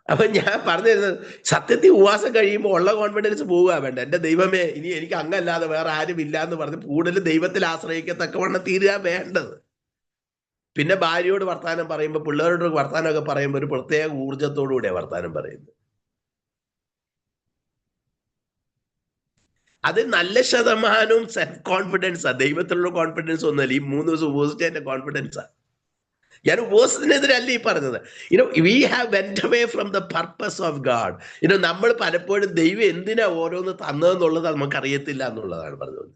അപ്പൊ ഞാൻ പറഞ്ഞു തരുന്നത്, സത്യത്തിൽ ഉപവാസം കഴിയുമ്പോൾ ഉള്ള കോൺഫിഡൻസ് പോവുക വേണ്ട. എൻ്റെ ദൈവമേ, ഇനി എനിക്ക് അങ്ങല്ലാതെ വേറെ ആരും ഇല്ല എന്ന് പറഞ്ഞ് കൂടുതൽ ദൈവത്തിൽ ആശ്രയിക്കത്തക്കവണ്ണം തീരുക വേണ്ടത്. പിന്നെ ഭാര്യയോട് വർത്താനം പറയുമ്പോൾ, പിള്ളേരോട് വർത്താനമൊക്കെ പറയുമ്പോൾ ഒരു പ്രത്യേക ഊർജത്തോടു കൂടിയാണ് വർത്താനം പറയുന്നത്. അത് നല്ല ശതമാനവും സെൽഫ് കോൺഫിഡൻസാ, ദൈവത്തിലുള്ള കോൺഫിഡൻസ് ഒന്നുമല്ല. ഈ 3 ദിവസം ഉപവസിച്ചതിന്റെ കോൺഫിഡൻസാ. ഞാൻ ഉപവസത്തിനെതിരല്ല ഈ പറഞ്ഞത്. V have went away from the purpose of God. നമ്മൾ പലപ്പോഴും ദൈവം എന്തിനാ ഓരോന്ന് തന്നതെന്നുള്ളത് നമുക്കറിയത്തില്ല എന്നുള്ളതാണ് പറഞ്ഞത്.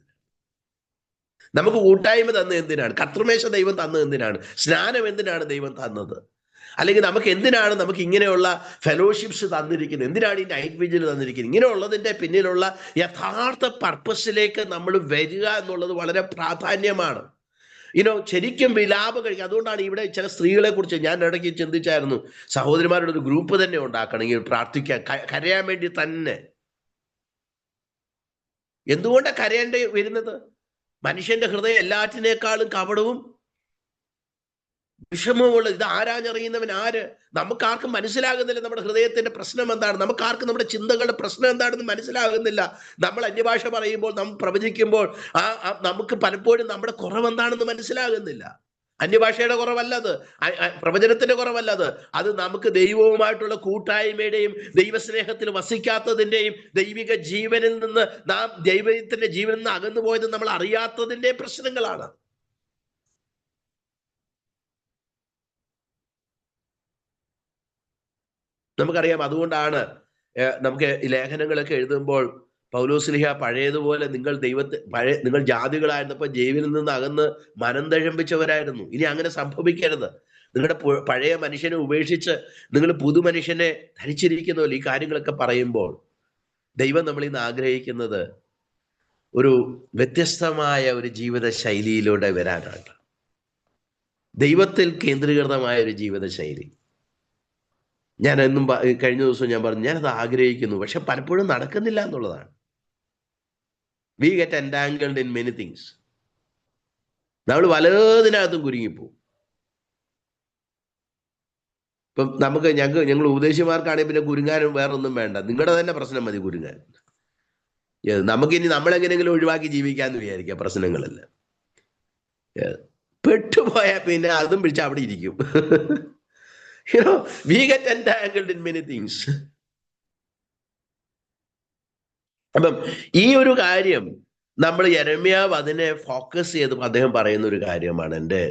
നമുക്ക് കൂട്ടായ്മ തന്നത് എന്തിനാണ്? കർത്തൃമേശ ദൈവം തന്നത് എന്തിനാണ്? സ്നാനം എന്തിനാണ് ദൈവം തന്നത്? അല്ലെങ്കിൽ നമുക്ക് എന്തിനാണ് നമുക്ക് ഇങ്ങനെയുള്ള ഫെലോഷിപ്സ് തന്നിരിക്കുന്നത്? എന്തിനാണ് ഈ നൈറ്റ് വിജിൽ തന്നിരിക്കുന്നത്? ഇങ്ങനെയുള്ളതിൻ്റെ പിന്നിലുള്ള യഥാർത്ഥ പർപ്പസിലേക്ക് നമ്മൾ വരിക എന്നുള്ളത് വളരെ പ്രാധാന്യമാണ്. ശരിക്കും വിലാപം കഴിക്കുക. അതുകൊണ്ടാണ് ഇവിടെ ചില സ്ത്രീകളെ കുറിച്ച് ഞാൻ ഇടയ്ക്ക് ചിന്തിച്ചായിരുന്നു, സഹോദരിമാരുടെ ഒരു ഗ്രൂപ്പ് തന്നെ ഉണ്ടാക്കണമെങ്കിൽ പ്രാർത്ഥിക്കാൻ, കരയാൻ വേണ്ടി തന്നെ. എന്തുകൊണ്ടാണ് കരയേണ്ടി വരുന്നത്? മനുഷ്യന്റെ ഹൃദയം എല്ലാറ്റിനേക്കാളും കപടവും വിഷമമുള്ള. ഇത് ആരാഞ്ഞറിയുന്നവൻ ആര്? നമുക്കാർക്കും മനസ്സിലാകുന്നില്ല നമ്മുടെ ഹൃദയത്തിന്റെ പ്രശ്നം എന്താണ്. നമുക്കാർക്കും നമ്മുടെ ചിന്തകളുടെ പ്രശ്നം എന്താണെന്ന് മനസ്സിലാകുന്നില്ല. നമ്മൾ അന്യഭാഷ പറയുമ്പോൾ, നമ്മൾ പ്രവചിക്കുമ്പോൾ നമുക്ക് പലപ്പോഴും നമ്മുടെ കുറവെന്താണെന്ന് മനസ്സിലാകുന്നില്ല. അന്യഭാഷയുടെ കുറവല്ലത്, പ്രവചനത്തിന്റെ കുറവല്ലത്. അത് നമുക്ക് ദൈവവുമായിട്ടുള്ള കൂട്ടായ്മയുടെയും ദൈവസ്നേഹത്തിൽ വസിക്കാത്തതിന്റെയും ദൈവിക ജീവനിൽ നിന്ന് നാം ദൈവത്തിന്റെ ജീവനിൽ നിന്ന് അകന്നു പോയത് നമ്മൾ അറിയാത്തതിന്റെ പ്രശ്നങ്ങളാണ്. നമുക്കറിയാം. അതുകൊണ്ടാണ് നമുക്ക് ഈ ലേഖനങ്ങളൊക്കെ എഴുതുമ്പോൾ പൗലോസ്ലീഹ പഴയതുപോലെ നിങ്ങൾ ജാതികളായിരുന്നപ്പോൾ ജൈവനിൽ നിന്ന് അകന്ന് മനം തഴമ്പിച്ചവരായിരുന്നു. ഇനി അങ്ങനെ സംഭവിക്കരുത്. നിങ്ങളുടെ പഴയ മനുഷ്യനെ ഉപേക്ഷിച്ച് നിങ്ങൾ പുതുമനുഷ്യനെ ധരിച്ചിരിക്കുന്നല്ലോ. ഈ കാര്യങ്ങളൊക്കെ പറയുമ്പോൾ ദൈവം നമ്മളിൽ നിന്ന് ആഗ്രഹിക്കുന്നത് ഒരു വ്യത്യസ്തമായ ഒരു ജീവിത ശൈലിയിലൂടെ വരാനാണ്. ദൈവത്തിൽ കേന്ദ്രീകൃതമായ ഒരു ജീവിത ശൈലി. ഞാൻ എന്നും കഴിഞ്ഞ ദിവസം ഞാൻ പറഞ്ഞു, ഞാനത് ആഗ്രഹിക്കുന്നു, പക്ഷെ പലപ്പോഴും നടക്കുന്നില്ല എന്നുള്ളതാണ്. We get entangled in many things. നമ്മൾ പലതിനകത്തും കുരുങ്ങിപ്പോവും. ഇപ്പം ഞങ്ങൾ ഉപദേശിമാർക്കാണെങ്കിൽ പിന്നെ കുരുങ്ങാനും വേറൊന്നും വേണ്ട. നിങ്ങളുടെ തന്നെ പ്രശ്നം മതി കുരുങ്ങാൻ. നമുക്കിനി നമ്മളെങ്ങനെയെങ്കിലും ഒഴിവാക്കി ജീവിക്കാന്ന് വിചാരിക്കുക പ്രശ്നങ്ങളെല്ലാം. പെട്ടുപോയാൽ പിന്നെ അതും പിടിച്ച് അവിടെ ഇരിക്കും. We get entangled in many things. അപ്പം ഈ ഒരു കാര്യം നമ്മൾ യെരമ്യാവ് അതിനെ ഫോക്കസ് ചെയ്ത് അദ്ദേഹം പറയുന്ന ഒരു കാര്യമാണ്, എൻ്റെ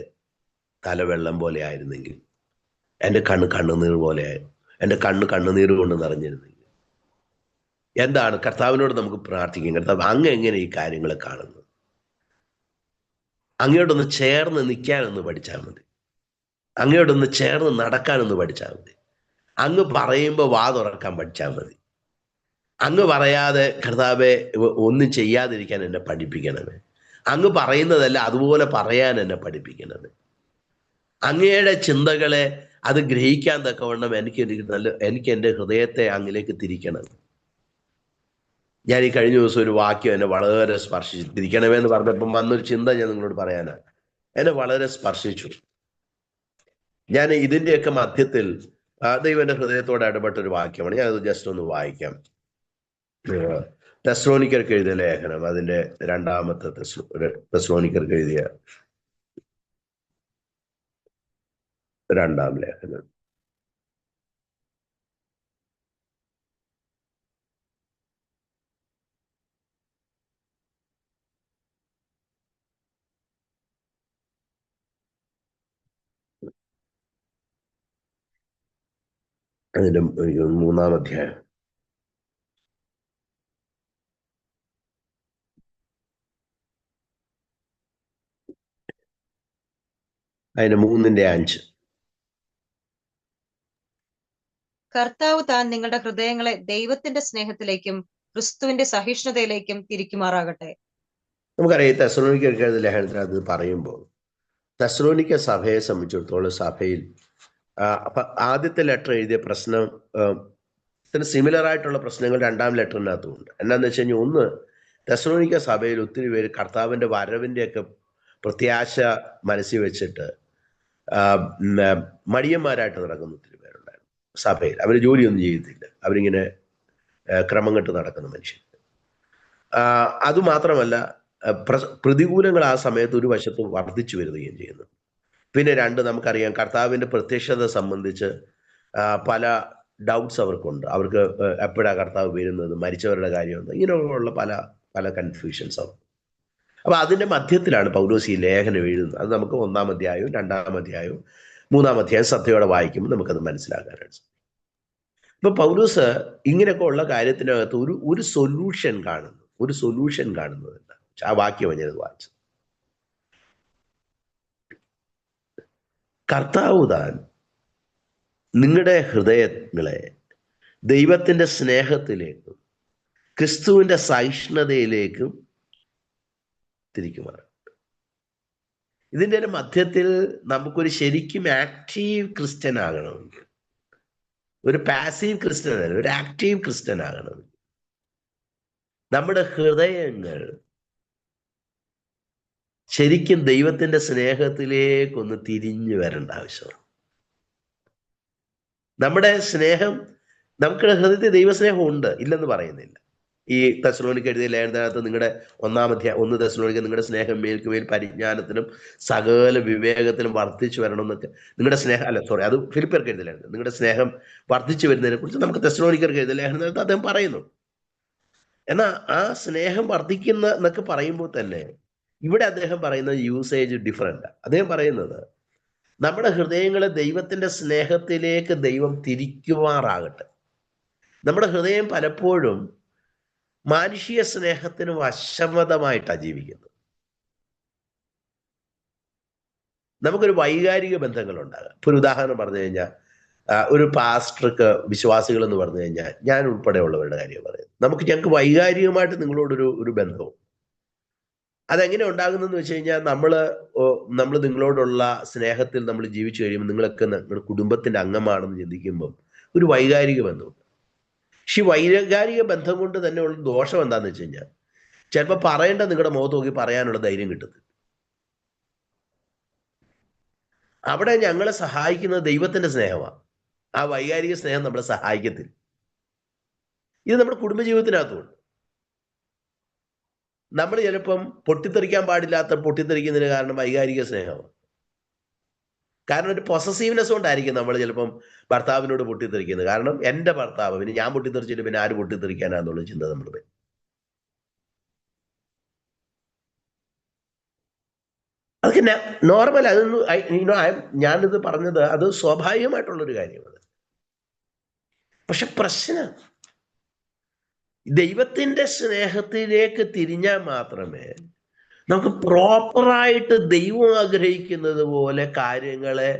തലവെള്ളം പോലെ ആയിരുന്നെങ്കിൽ, എൻ്റെ കണ്ണുനീർ പോലെ, എൻ്റെ കണ്ണുനീർ കൊണ്ട് നിറഞ്ഞിരുന്നെങ്കിൽ. എന്താണ് കർത്താവിനോട് നമുക്ക് പ്രാർത്ഥിക്കും? കർത്താവ്, അങ്ങ് എങ്ങനെ ഈ കാര്യങ്ങളെ കാണുന്നു? അങ്ങയോടൊന്ന് ചേർന്ന് നിൽക്കാനൊന്ന് പഠിച്ചാൽ മതി. അങ്ങയോടൊന്ന് ചേർന്ന് നടക്കാനൊന്ന് പഠിച്ചാൽ മതി. അങ്ങ് പറയുമ്പോൾ വാ തുറക്കാൻ പഠിച്ചാൽ മതി. അങ്ങ് പറയാതെ കർത്താവെ ഒന്നും ചെയ്യാതിരിക്കാൻ എന്നെ പഠിപ്പിക്കണമേ. അങ്ങ് പറയുന്നതല്ല അതുപോലെ പറയാൻ എന്നെ പഠിപ്പിക്കണമേ. അങ്ങയുടെ ചിന്തകളെ അത് ഗ്രഹിക്കാൻ തക്കവണ്ണം എനിക്ക് എൻ്റെ ഹൃദയത്തെ അങ്ങിലേക്ക് തിരിക്കണം. ഞാൻ ഈ കഴിഞ്ഞ ദിവസം ഒരു വാക്യം എന്നെ വളരെ സ്പർശിച്ചു. തിരിക്കണമേ എന്ന് പറഞ്ഞപ്പം വന്നൊരു ചിന്ത ഞാൻ നിങ്ങളോട് പറയാനാണ്. എന്നെ വളരെ സ്പർശിച്ചു. ഞാൻ ഇതിൻ്റെയൊക്കെ മധ്യത്തിൽ ദൈവം എൻ്റെ ഹൃദയത്തോട് ഇടപെട്ടൊരു വാക്യമാണ്. ഞാനത് ജസ്റ്റ് ഒന്ന് വായിക്കാം. തെസ്സലോനിക്കർക്ക് എഴുതിയ ലേഖനം, അതിൻ്റെ 2-ാമത്തെ തെസ്സലോനിക്കർക്ക് എഴുതിയ 2-ാം ലേഖനം. അതിന്റെ 3-ാം അധ്യായം. അതിന്റെ 3-ന്റെ-5. കർത്താവ് താൻ നിങ്ങളുടെ ഹൃദയങ്ങളെ ദൈവത്തിന്റെ സ്നേഹത്തിലേക്കും ക്രിസ്തുവിന്റെ സഹിഷ്ണുതയിലേക്കും തിരിക്കുമാറാകട്ടെ. നമുക്കറിയാം തെസ്സലോനിക്കർക്ക് എഴുതിയ ലേഖനത്തിൽ അത് പറയുമ്പോൾ തെസ്സലോനിക്ക സഭയെ സംബന്ധിച്ചിടത്തോളം സഭയിൽ അപ്പൊ ആദ്യത്തെ ലെറ്റർ എഴുതിയ പ്രശ്നം ഇതിന് സിമിലർ ആയിട്ടുള്ള പ്രശ്നങ്ങൾ 2-ാം ലെറ്ററിനകത്തുമുണ്ട്. എന്നാന്ന് വെച്ച് കഴിഞ്ഞാൽ ഒന്ന്, തെസ്സലോനിക്ക സഭയിൽ ഒത്തിരി പേര് കർത്താവിന്റെ വരവിന്റെയൊക്കെ പ്രത്യാശ മനസ്സിൽ വെച്ചിട്ട് മടിയന്മാരായിട്ട് നടക്കുന്ന ഒത്തിരി പേരുണ്ടായിരുന്നു സഭയിൽ. അവർ ജോലിയൊന്നും ചെയ്യത്തില്ല, അവരിങ്ങനെ ക്രമം കെട്ട് നടക്കുന്ന മനുഷ്യർ. അതുമാത്രമല്ല, പ്രതികൂലങ്ങൾ ആ സമയത്ത് ഒരു വശത്ത് വർദ്ധിച്ചു വരികയും ചെയ്യുന്നു. പിന്നെ 2, നമുക്കറിയാം കർത്താവിന്റെ പ്രത്യക്ഷത സംബന്ധിച്ച് പല ഡൗട്ട്സ് അവർക്കുണ്ട്. അവർക്ക് എപ്പോഴാണ് കർത്താവ് വരുന്നത്, മരിച്ചവരുടെ കാര്യമുണ്ട്, ഇങ്ങനെയുള്ള പല പല കൺഫ്യൂഷൻസ് അവർ. അപ്പൊ അതിന്റെ മധ്യത്തിലാണ് പൗലോസ് ഈ ലേഖനം എഴുതുന്നത്. അത് നമുക്ക് 1-ാം അധ്യായവും 2-ാം അധ്യായവും 3-ാം അധ്യായം ശ്രദ്ധയോടെ വായിക്കുമ്പോൾ നമുക്കത് മനസ്സിലാക്കാനായിട്ട്. ഇപ്പൊ പൗലോസ് ഇങ്ങനെയൊക്കെ ഉള്ള കാര്യത്തിനകത്ത് ഒരു സൊല്യൂഷൻ കാണുന്നതല്ല. ആ വാക്യം ഞാനത് വായിച്ചു. കർത്താവ് താൻ നിങ്ങളുടെ ഹൃദയങ്ങളെ ദൈവത്തിന്റെ സ്നേഹത്തിലേക്കും ക്രിസ്തുവിന്റെ സഹിഷ്ണുതയിലേക്കും തിരിക്കുമാറാണ്. ഇതിൻ്റെ ഒരു മധ്യത്തിൽ നമുക്കൊരു ശരിക്കും ആക്റ്റീവ് ക്രിസ്ത്യൻ ആകണമെങ്കിൽ, ഒരു പാസീവ് ക്രിസ്ത്യൻ അല്ല, ഒരു ആക്റ്റീവ് ക്രിസ്ത്യൻ ആകണമെങ്കിൽ നമ്മുടെ ഹൃദയങ്ങൾ ശരിക്കും ദൈവത്തിന്റെ സ്നേഹത്തിലേക്കൊന്ന് തിരിഞ്ഞു വരേണ്ട ആവശ്യമാണ്. നമ്മുടെ സ്നേഹം, നമുക്ക് ഹൃദയത്തിൽ ദൈവസ്നേഹം ഉണ്ട്, ഇല്ലെന്ന് പറയുന്നില്ല. ഈ തെസ്സലോനിക്ക എഴുതിയ ലേഖനത്തിനകത്ത് നിങ്ങളുടെ 1 തെസ്സലോനിക്ക നിങ്ങളുടെ സ്നേഹം മേൽക്കുമേൽ പരിജ്ഞാനത്തിനും സകല വിവേകത്തിനും വർദ്ധിച്ചു വരണം എന്നൊക്കെ, നിങ്ങളുടെ സ്നേഹം അത് ഫിലിപ്പിയർക്ക് എഴുതിയ ലേഖനം, നിങ്ങളുടെ സ്നേഹം വർദ്ധിച്ചു വരുന്നതിനെ കുറിച്ച് നമുക്ക് തെസ്സലോനിക്കർക്ക് എഴുതിയ ലേഖനത്തിനകത്ത് അദ്ദേഹം പറയുന്നു. എന്നാൽ ആ സ്നേഹം വർദ്ധിക്കുന്ന എന്നൊക്കെ പറയുമ്പോൾ തന്നെ ഇവിടെ അദ്ദേഹം പറയുന്ന യൂസേജ് ഡിഫറൻ്റ്. അദ്ദേഹം പറയുന്നത് നമ്മുടെ ഹൃദയങ്ങളെ ദൈവത്തിന്റെ സ്നേഹത്തിലേക്ക് ദൈവം തിരിക്കുമാറാകട്ടെ. നമ്മുടെ ഹൃദയം പലപ്പോഴും മാനുഷിക സ്നേഹത്തിന് വശമതമായിട്ടാണ് ജീവിക്കുന്നത്. നമുക്കൊരു വൈകാരിക ബന്ധങ്ങൾ ഉണ്ടാകാം. ഇപ്പൊ ഒരു ഉദാഹരണം പറഞ്ഞു കഴിഞ്ഞാൽ, ഒരു പാസ്റ്റർക്ക് വിശ്വാസികൾ എന്ന് പറഞ്ഞു കഴിഞ്ഞാൽ, ഞാൻ ഉൾപ്പെടെയുള്ളവരുടെ കാര്യം പറയുന്നത്, ഞങ്ങൾക്ക് വൈകാരികമായിട്ട് നിങ്ങളോടൊരു ബന്ധവും. അതെങ്ങനെ ഉണ്ടാകുന്നതെന്ന് വെച്ച് കഴിഞ്ഞാൽ, നമ്മൾ നിങ്ങളോടുള്ള സ്നേഹത്തിൽ നമ്മൾ ജീവിച്ചു കഴിയുമ്പോൾ നിങ്ങളൊക്കെ നിങ്ങളുടെ കുടുംബത്തിന്റെ അംഗമാണെന്ന് ചിന്തിക്കുമ്പം ഒരു വൈകാരിക ബന്ധമുണ്ട്. പക്ഷെ ഈ വൈകാരിക ബന്ധം കൊണ്ട് തന്നെ ഉള്ള ദോഷം എന്താന്ന് വെച്ച് കഴിഞ്ഞാൽ, ചിലപ്പോൾ പറയേണ്ട നിങ്ങളുടെ മുഖത്ത് നോക്കി പറയാനുള്ള ധൈര്യം കിട്ടുന്നത്. അവിടെ ഞങ്ങളെ സഹായിക്കുന്നത് ദൈവത്തിന്റെ സ്നേഹമാണ്. ആ വൈകാരിക സ്നേഹം നമ്മളെ സഹായിക്കത്തില്ല. ഇത് നമ്മുടെ കുടുംബജീവിതത്തിനകത്തുണ്ട്. നമ്മൾ ചിലപ്പം പൊട്ടിത്തെറിക്കാൻ പാടില്ലാത്ത പൊട്ടിത്തെറിക്കുന്നതിന് കാരണം വൈകാരിക സ്നേഹമാണ്. കാരണം ഒരു പൊസസീവ്നെസ് കൊണ്ടായിരിക്കും നമ്മൾ ചിലപ്പം ഭർത്താവിനോട് പൊട്ടിത്തെറിക്കുന്നത്. കാരണം എൻ്റെ ഭർത്താവ്, പിന്നെ ഞാൻ പൊട്ടിത്തെറിച്ചിട്ട് പിന്നെ ആര് പൊട്ടിത്തെറിക്കാനാന്നുള്ള ചിന്ത നമ്മൾ വരും. അതൊക്കെ നോർമൽ. അതൊന്നും ഞാനിത് പറഞ്ഞത് അത് സ്വാഭാവികമായിട്ടുള്ളൊരു കാര്യമാണ്. പക്ഷെ പ്രശ്നം, ദൈവത്തിന്റെ സ്നേഹത്തിലേക്ക് തിരിഞ്ഞാൽ മാത്രമേ നമുക്ക് പ്രോപ്പറായിട്ട് ദൈവം ആഗ്രഹിക്കുന്നത് പോലെ കാര്യങ്ങളെ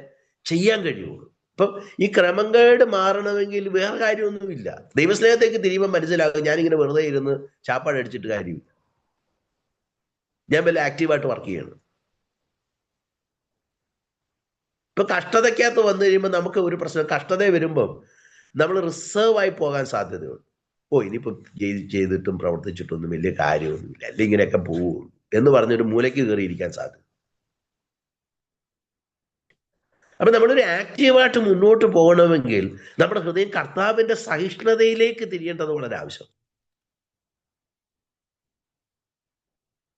ചെയ്യാൻ കഴിയുള്ളൂ. ഇപ്പം ഈ ക്രമക്കേട് മാറണമെങ്കിൽ വേറെ കാര്യമൊന്നുമില്ല. ദൈവസ്നേഹത്തേക്ക് തിരിയുമ്പോൾ മനസ്സിലാകും, ഞാനിങ്ങനെ വെറുതെ ഇരുന്ന് ചാപ്പാടടിച്ചിട്ട് കാര്യമില്ല, ഞാൻ വല്ല ആക്റ്റീവായിട്ട് വർക്ക് ചെയ്യണം. ഇപ്പൊ കഷ്ടതയ്ക്കകത്ത് വന്നു കഴിയുമ്പോൾ നമുക്ക് ഒരു പ്രശ്നം, കഷ്ടത വരുമ്പം നമ്മൾ റിസർവ് ആയി പോകാൻ സാധ്യതയുണ്ട്. ഇനിയിപ്പം ചെയ്തിട്ടും പ്രവർത്തിച്ചിട്ടൊന്നും വലിയ കാര്യമൊന്നുമില്ല, അല്ലെങ്കിൽ ഇങ്ങനെയൊക്കെ പോവുള്ളൂ എന്ന് പറഞ്ഞൊരു മൂലയ്ക്ക് കയറിയിരിക്കാൻ സാധ്യത. അപ്പൊ നമ്മളൊരു ആക്റ്റീവായിട്ട് മുന്നോട്ട് പോകണമെങ്കിൽ നമ്മുടെ ഹൃദയം കർത്താവിന്റെ സഹിഷ്ണുതയിലേക്ക് തിരിയേണ്ടത് വളരെ ആവശ്യം.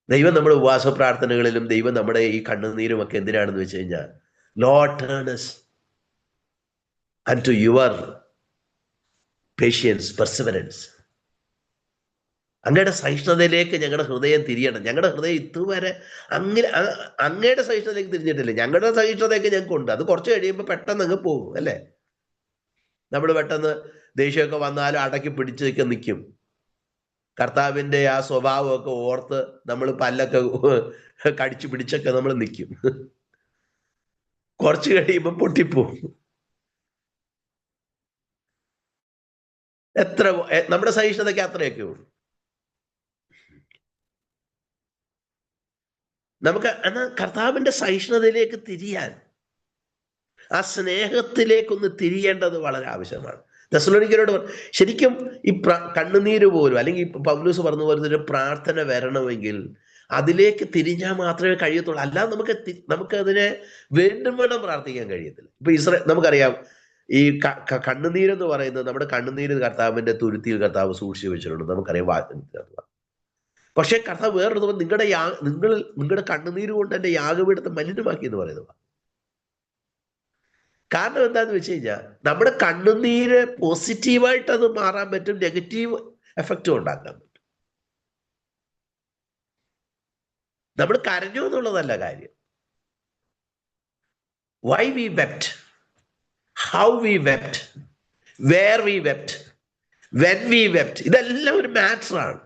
ദൈവം നമ്മുടെ ഉപവാസ പ്രാർത്ഥനകളിലും ദൈവം നമ്മുടെ ഈ കണ്ണുനീരും ഒക്കെ എന്തിനാണെന്ന് വെച്ച് കഴിഞ്ഞാൽ, Lord turn us unto your patience, perseverance. അങ്ങയുടെ സഹിഷ്ണുതയിലേക്ക് ഞങ്ങളുടെ ഹൃദയം തിരിയണം. ഞങ്ങളുടെ ഹൃദയം ഇതുവരെ അങ്ങയുടെ സഹിഷ്ണുതയിലേക്ക് തിരിഞ്ഞിട്ടില്ല. ഞങ്ങളുടെ സഹിഷ്ണുതയൊക്കെ ഞങ്ങൾക്കുണ്ട്, അത് കുറച്ച് കഴിയുമ്പോൾ പെട്ടെന്ന് അങ്ങ് പോകും, അല്ലേ? നമ്മൾ പെട്ടെന്ന് ദേഷ്യമൊക്കെ വന്നാലും അടക്കി പിടിച്ചൊക്കെ നിൽക്കും. കർത്താവിന്റെ ആ സ്വഭാവമൊക്കെ ഓർത്ത് നമ്മൾ പല്ലൊക്കെ കടിച്ചു പിടിച്ചൊക്കെ നമ്മൾ നിൽക്കും. കുറച്ച് കഴിയുമ്പോൾ പൊട്ടിപ്പോവും. നമ്മുടെ സഹിഷ്ണുതയ്ക്ക് അത്രയൊക്കെ ഉള്ളൂ. നമുക്ക് എന്നാൽ കർത്താവിന്റെ സഹിഷ്ണുതയിലേക്ക് തിരിയാൻ, ആ സ്നേഹത്തിലേക്കൊന്ന് തിരിയേണ്ടത് വളരെ ആവശ്യമാണ്. തെസ്സലോനിക്കരോട് ശരിക്കും ഈ കണ്ണുനീര് പോലും, അല്ലെങ്കിൽ പൗലോസ് പറഞ്ഞ പോലെ ഒരു പ്രാർത്ഥന വരണമെങ്കിൽ അതിലേക്ക് തിരിഞ്ഞാൽ മാത്രമേ കഴിയത്തുള്ളൂ. അല്ലാതെ നമുക്ക് അതിനെ വീണ്ടും വീണ്ടും പ്രാർത്ഥിക്കാൻ കഴിയത്തില്ല. ഇപ്പൊ നമുക്കറിയാം, ഈ കണ്ണുനീരെന്ന് പറയുന്നത്, നമ്മുടെ കണ്ണുനീര് കർത്താവിന്റെ തുരുത്തിയിൽ കർത്താവ് സൂക്ഷിച്ചു വെച്ചിട്ടുണ്ട്. നമുക്കറിയാം വാഗ്ദത്തം. പക്ഷെ കർത്താവ് വേറൊരു നിങ്ങളുടെ കണ്ണുനീര് കൊണ്ട് എന്റെ യാഗപീഠത്തെ മലിനമാക്കി എന്ന് പറയുന്നത്. കാരണം എന്താന്ന് വെച്ച് കഴിഞ്ഞാൽ, നമ്മുടെ കണ്ണുനീര് പോസിറ്റീവായിട്ട് അത് മാറാൻ പറ്റും, നെഗറ്റീവ് എഫക്റ്റും ഉണ്ടാക്കാൻ പറ്റും. നമ്മൾ കരഞ്ഞു എന്നുള്ളതല്ല കാര്യം. Why we wept, how we wept, where we wept, when we wept, ഇതെല്ലാം ഒരു മാറ്ററാണ്.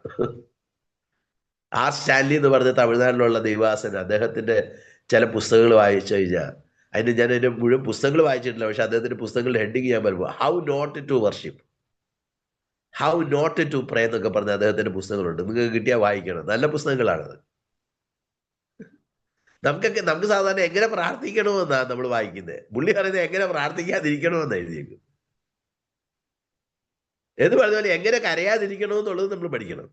ആർ സ്റ്റാൻലി എന്ന് പറഞ്ഞ തമിഴ്നാട്ടിലുള്ള ദൈവാസൻ, അദ്ദേഹത്തിന്റെ ചില പുസ്തകങ്ങൾ വായിച്ചു കഴിഞ്ഞാൽ, ഞാൻ അതിന്റെ മുഴുവൻ പുസ്തകങ്ങൾ വായിച്ചിട്ടില്ല, പക്ഷെ അദ്ദേഹത്തിന്റെ പുസ്തകങ്ങളുടെ ഹെഡിങ് ഞാൻ പറയുമ്പോൾ how not to worship, how not to pray എന്നൊക്കെ പറഞ്ഞ അദ്ദേഹത്തിന്റെ പുസ്തകങ്ങളുണ്ട്. നിങ്ങൾക്ക് കിട്ടിയാൽ വായിക്കണം, നല്ല പുസ്തകങ്ങളാണത്. നമുക്ക് സാധാരണ എങ്ങനെ പ്രാർത്ഥിക്കണമെന്നാണ് നമ്മൾ വായിക്കുന്നത്. പുള്ളി പറയുന്നത് എങ്ങനെ പ്രാർത്ഥിക്കാതിരിക്കണമെന്ന് എഴുതിയേക്കും. എന്ന് പറഞ്ഞ പോലെ എങ്ങനെ കരയാതിരിക്കണമെന്നുള്ളത് നമ്മൾ പഠിക്കണം.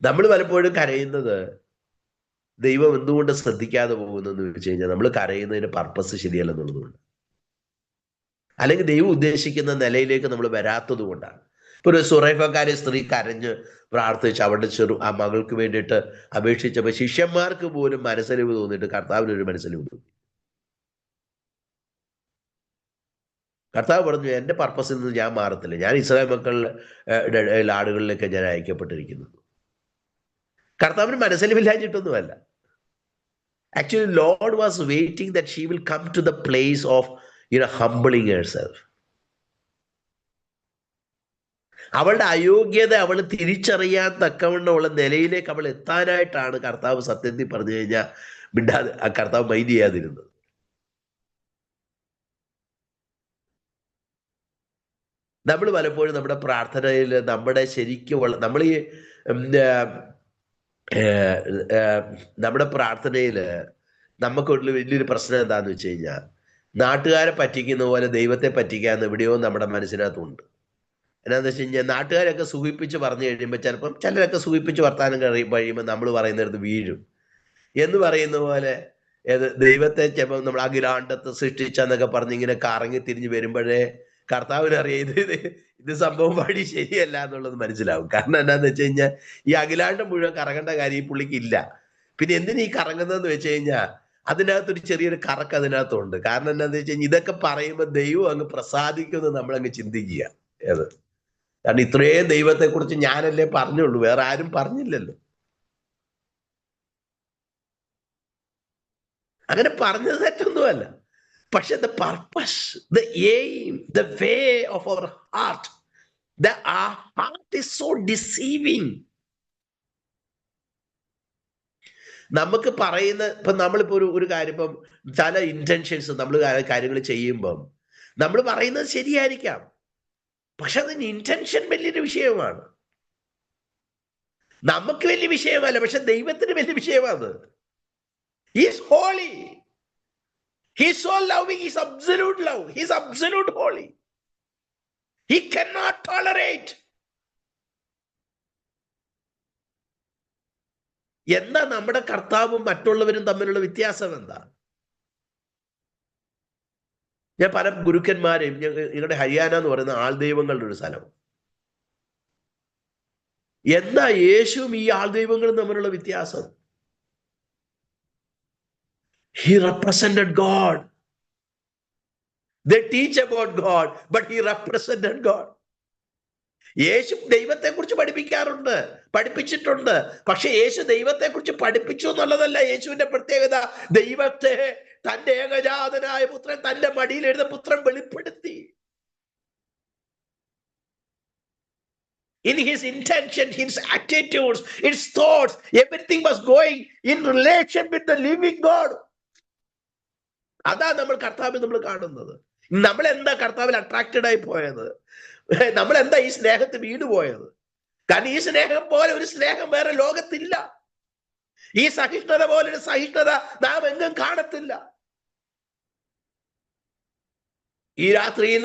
നമ്മൾ പലപ്പോഴും കരയുന്നത് ദൈവം എന്തുകൊണ്ട് ശ്രദ്ധിക്കാതെ പോകുന്നെന്ന് വെച്ച് കഴിഞ്ഞാൽ, നമ്മൾ കരയുന്നതിന്റെ പർപ്പസ് ശരിയല്ലെന്നുള്ളതുകൊണ്ട്, അല്ലെങ്കിൽ ദൈവം ഉദ്ദേശിക്കുന്ന നിലയിലേക്ക് നമ്മൾ വരാത്തത് കൊണ്ടാണ്. ഇപ്പൊ ഒരു സുറൈഫക്കാരി സ്ത്രീ കരഞ്ഞ് പ്രാർത്ഥിച്ച് അവളുടെ ആ മകൾക്ക് വേണ്ടിയിട്ട് അപേക്ഷിച്ചപ്പോൾ ശിഷ്യന്മാർക്ക് പോലും മനസ്സലിവ് തോന്നിയിട്ട് കർത്താവിനൊരു മനസ്സലിവ് തോന്നി. കർത്താവ് പറഞ്ഞു, എൻ്റെ പർപ്പസിൽ നിന്ന് ഞാൻ മാറത്തില്ല, ഞാൻ ഇസ്രായേൽ മക്കളുടെ ആടുകളിലേക്ക് ഞാൻ അയക്കപ്പെട്ടിരിക്കുന്നത്. കർത്താവിന് മനസ്സലിവില്ലാഞ്ഞിട്ടൊന്നുമല്ല. Actually Lord was waiting that she will come to the place of humbling herself. അവളുടെ അയോഗ്യത അവൾ തിരിച്ചറിയാൻ തക്കവണ്ണമുള്ള നിലയിലേക്ക് അവൾ എത്താനായിട്ടാണ് കർത്താവ് സത്യത്തിൽ പറഞ്ഞു കഴിഞ്ഞാൽ കർത്താവ് മൈൻഡ് ചെയ്യാതിരുന്നത്. നമ്മൾ പലപ്പോഴും നമ്മുടെ പ്രാർത്ഥനയിൽ നമ്മുടെ ശരിക്കും നമ്മൾ ഈ നമ്മുടെ പ്രാർത്ഥനയിൽ നമുക്കുള്ള വലിയൊരു പ്രശ്നം എന്താന്ന് വെച്ച് കഴിഞ്ഞാൽ, നാട്ടുകാരെ പറ്റിക്കുന്ന പോലെ ദൈവത്തെ പറ്റിക്കാന്ന് എവിടെയോ നമ്മുടെ മനസ്സിനകത്തുണ്ട്. എന്നാന്ന് വെച്ച് കഴിഞ്ഞാൽ, നാട്ടുകാരൊക്കെ സുഖിപ്പിച്ച് പറഞ്ഞു കഴിയുമ്പോൾ ചിലപ്പം ചിലരൊക്കെ സുഖിപ്പിച്ച് വർത്താനം കഴിയുമ്പോൾ നമ്മൾ പറയുന്നിടത്ത് വീഴും എന്ന് പറയുന്ന പോലെ ദൈവത്തെ ചിലപ്പോൾ നമ്മൾ അഖിലാണ്ടത്തെ സൃഷ്ടിച്ചെന്നൊക്കെ പറഞ്ഞ് ഇങ്ങനെ കറങ്ങി തിരിഞ്ഞ് വരുമ്പോഴേ കർത്താവിനറിയാം ഇത് സംഭവം വഴി ശരിയല്ല എന്നുള്ളത് മനസ്സിലാവും. കാരണം എന്താന്ന് വെച്ച് കഴിഞ്ഞാൽ, ഈ അഖിലാണ്ടം മുഴുവൻ കറങ്ങേണ്ട കാര്യം ഈ പുള്ളിക്ക് ഇല്ല. പിന്നെ എന്തിനാ ഈ കറങ്ങുന്നതെന്ന് വെച്ച് കഴിഞ്ഞാൽ, അതിനകത്തൊരു ചെറിയൊരു കറക്ക് അതിനകത്തുണ്ട്. കാരണം എന്താന്ന് വെച്ച് കഴിഞ്ഞാൽ, ഇതൊക്കെ പറയുമ്പോൾ ദൈവം അങ്ങ് പ്രസാദിക്കുമെന്ന് നമ്മളങ്ങ് ചിന്തിക്കുക. കാരണം ഇത്രയും ദൈവത്തെ കുറിച്ച് ഞാനല്ലേ പറഞ്ഞുള്ളൂ, വേറെ ആരും പറഞ്ഞില്ലല്ലോ. അങ്ങനെ പറഞ്ഞത് തെറ്റൊന്നുമല്ല. പക്ഷെ the purpose, the aim, the way of our heart, our heart is so deceiving. നമുക്ക് പറയുന്ന ഇപ്പൊ നമ്മളിപ്പോ ഒരു കാര്യം, ഇപ്പം ചില ഇന്റൻഷൻസ് നമ്മൾ കാര്യങ്ങൾ ചെയ്യുമ്പം നമ്മൾ പറയുന്നത് ശരിയായിരിക്കാം, പക്ഷെ അതിന് ഇന്റൻഷൻ വലിയൊരു വിഷയമാണ്. നമുക്ക് വലിയ വിഷയമല്ല, പക്ഷെ ദൈവത്തിന് വലിയ വിഷയമാണ്. He is holy. He is so loving. He is absolute love. He is absolute holy. He cannot tolerate. എന്താ നമ്മുടെ കർത്താവും മറ്റുള്ളവരും തമ്മിലുള്ള വ്യത്യാസം എന്താ? ഞാൻ പല ഗുരുക്കന്മാരെയും, നിങ്ങളുടെ ഹരിയാന എന്ന് പറയുന്ന ആൾദൈവങ്ങളുടെ ഒരു സ്ഥലം, എന്താ യേശുവും ഈ ആൾദൈവങ്ങളും തമ്മിലുള്ള വ്യത്യാസം? He represented God. They teach about God, but he represented God. യേശു ദൈവത്തെക്കുറിച്ച് പഠിപ്പിച്ചിട്ടുണ്ട്. പക്ഷെ യേശു ദൈവത്തെക്കുറിച്ച് പഠിപ്പിച്ചു എന്നുള്ളതല്ല യേശുവിന്റെ പ്രത്യേകത. ദൈവത്തെ, തന്റെ ഏകജാതനായ പുത്രൻ, തന്റെ മടിയിലെഴുന്ന പുത്രൻ വെളിപ്പെടുത്തി. In his intention, his attitudes, his thoughts, everything was going in relation with the living God. അതാ നമ്മൾ കർത്താവിൽ നമ്മൾ കാണുന്നത്. നമ്മൾ എന്താ കർത്താവിൽ അട്രാക്റ്റഡ് ആയി പോയത്? നമ്മൾ എന്താ ഈ സ്നേഹത്തിൽ വീണ് പോയത്? കാരണം ഈ സ്നേഹം പോലെ ഒരു സ്നേഹം വേറെ ലോകത്തില്ല. ഈ സഹിഷ്ണുത പോലെ ഒരു സഹിഷ്ണുത നാം എങ്ങും കാണത്തില്ല. ഈ രാത്രിയിൽ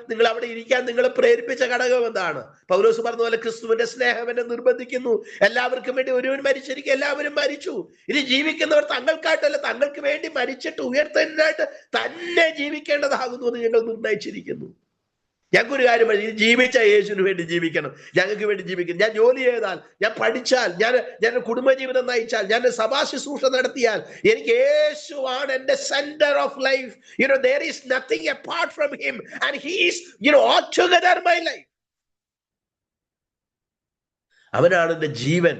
നിങ്ങൾ അവിടെ ഇരിക്കാൻ നിങ്ങളെ പ്രേരിപ്പിച്ച ഘടകം എന്താണ്? പൗലോസ് പറഞ്ഞ പോലെ ക്രിസ്തുവിന്റെ സ്നേഹം എന്നെ നിർബന്ധിക്കുന്നു. എല്ലാവർക്കും വേണ്ടി ഒരുവൻ മരിച്ചിരിക്കും, എല്ലാവരും മരിച്ചു. ഇനി ജീവിക്കുന്നവർ തങ്ങൾക്കായിട്ടല്ല, തങ്ങൾക്ക് വേണ്ടി മരിച്ചിട്ട് ഉയർത്തനായിട്ട് തന്നെ ജീവിക്കേണ്ടതാകുന്നു എന്ന് ഞങ്ങൾ നിർണയിച്ചിരിക്കുന്നു. ഞങ്ങൾക്കൊരു കാര്യം പറഞ്ഞു, ജീവിച്ച യേശുവിന് വേണ്ടി ജീവിക്കണം, ഞങ്ങൾക്ക് വേണ്ടി ജീവിക്കണം. ഞാൻ ജോലി ചെയ്താൽ, ഞാൻ പഠിച്ചാൽ, ഞാൻ കുടുംബജീവിതം നയിച്ചാൽ, ഞാൻ സഭാ ശുശ്രൂഷ നടത്തിയാൽ, എനിക്ക് യേശുവാണ് എന്റെ centre of life. there is nothing apart from him and he is altogether my life. അവനാണ് എന്റെ ജീവൻ.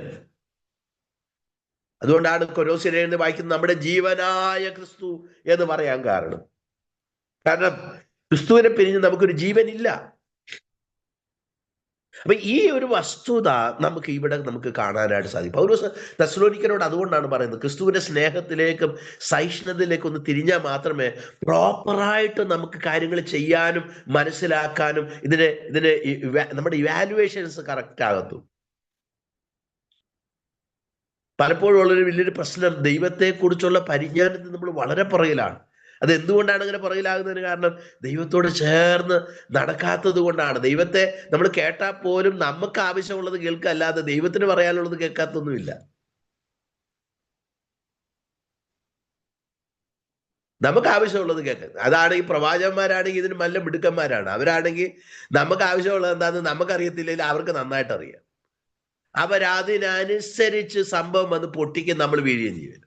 അതുകൊണ്ടാണ് കൊലോസ്യരിൽ നിന്ന് വായിക്കുന്നത് നമ്മുടെ ജീവനായ ക്രിസ്തു എന്ന് പറയാൻ കാരണം ക്രിസ്തുവിനെ പിരിഞ്ഞ് നമുക്കൊരു ജീവനില്ല. അപ്പൊ ഈ ഒരു വസ്തുത നമുക്ക് കാണാനായിട്ട് സാധിക്കും. പൗലോസ് തെസ്സലോനിക്കരോട് അതുകൊണ്ടാണ് പറയുന്നത്, ക്രിസ്തുവിന്റെ സ്നേഹത്തിലേക്കും സഹിഷ്ണുതയിലേക്കും ഒന്ന് തിരിഞ്ഞാൽ മാത്രമേ പ്രോപ്പറായിട്ട് നമുക്ക് കാര്യങ്ങൾ ചെയ്യാനും മനസ്സിലാക്കാനും ഇതിന് നമ്മുടെ ഇവാലുവേഷൻസ് കറക്റ്റ് ആകത്തും. പലപ്പോഴും ഉള്ളൊരു വലിയൊരു പ്രശ്നം, ദൈവത്തെക്കുറിച്ചുള്ള പരിജ്ഞാനത്തിൽ നമ്മൾ വളരെ പുറകിലാണ്. അത് എന്തുകൊണ്ടാണ് അങ്ങനെ പുറകിലാകുന്നതിന് കാരണം ദൈവത്തോട് ചേർന്ന് നടക്കാത്തത് കൊണ്ടാണ്. ദൈവത്തെ നമ്മൾ കേട്ടാൽ പോലും നമുക്ക് ആവശ്യമുള്ളത് കേൾക്കുക, അല്ലാതെ ദൈവത്തിന് പറയാനുള്ളത് കേൾക്കാത്തൊന്നുമില്ല. നമുക്ക് ആവശ്യമുള്ളത് കേൾക്കുക. അതാണെങ്കിൽ പ്രവാചകന്മാരാണെങ്കിൽ ഇതിന് നല്ല മിടുക്കന്മാരാണ്. അവരാണെങ്കിൽ നമുക്ക് ആവശ്യമുള്ളത് എന്താണെന്ന് നമുക്കറിയത്തില്ലെങ്കിൽ അവർക്ക് നന്നായിട്ട് അറിയാം. അവരതിനനുസരിച്ച് സംഭവം വന്ന് പൊട്ടിക്കും, നമ്മൾ വീഴുകയും ചെയ്യും.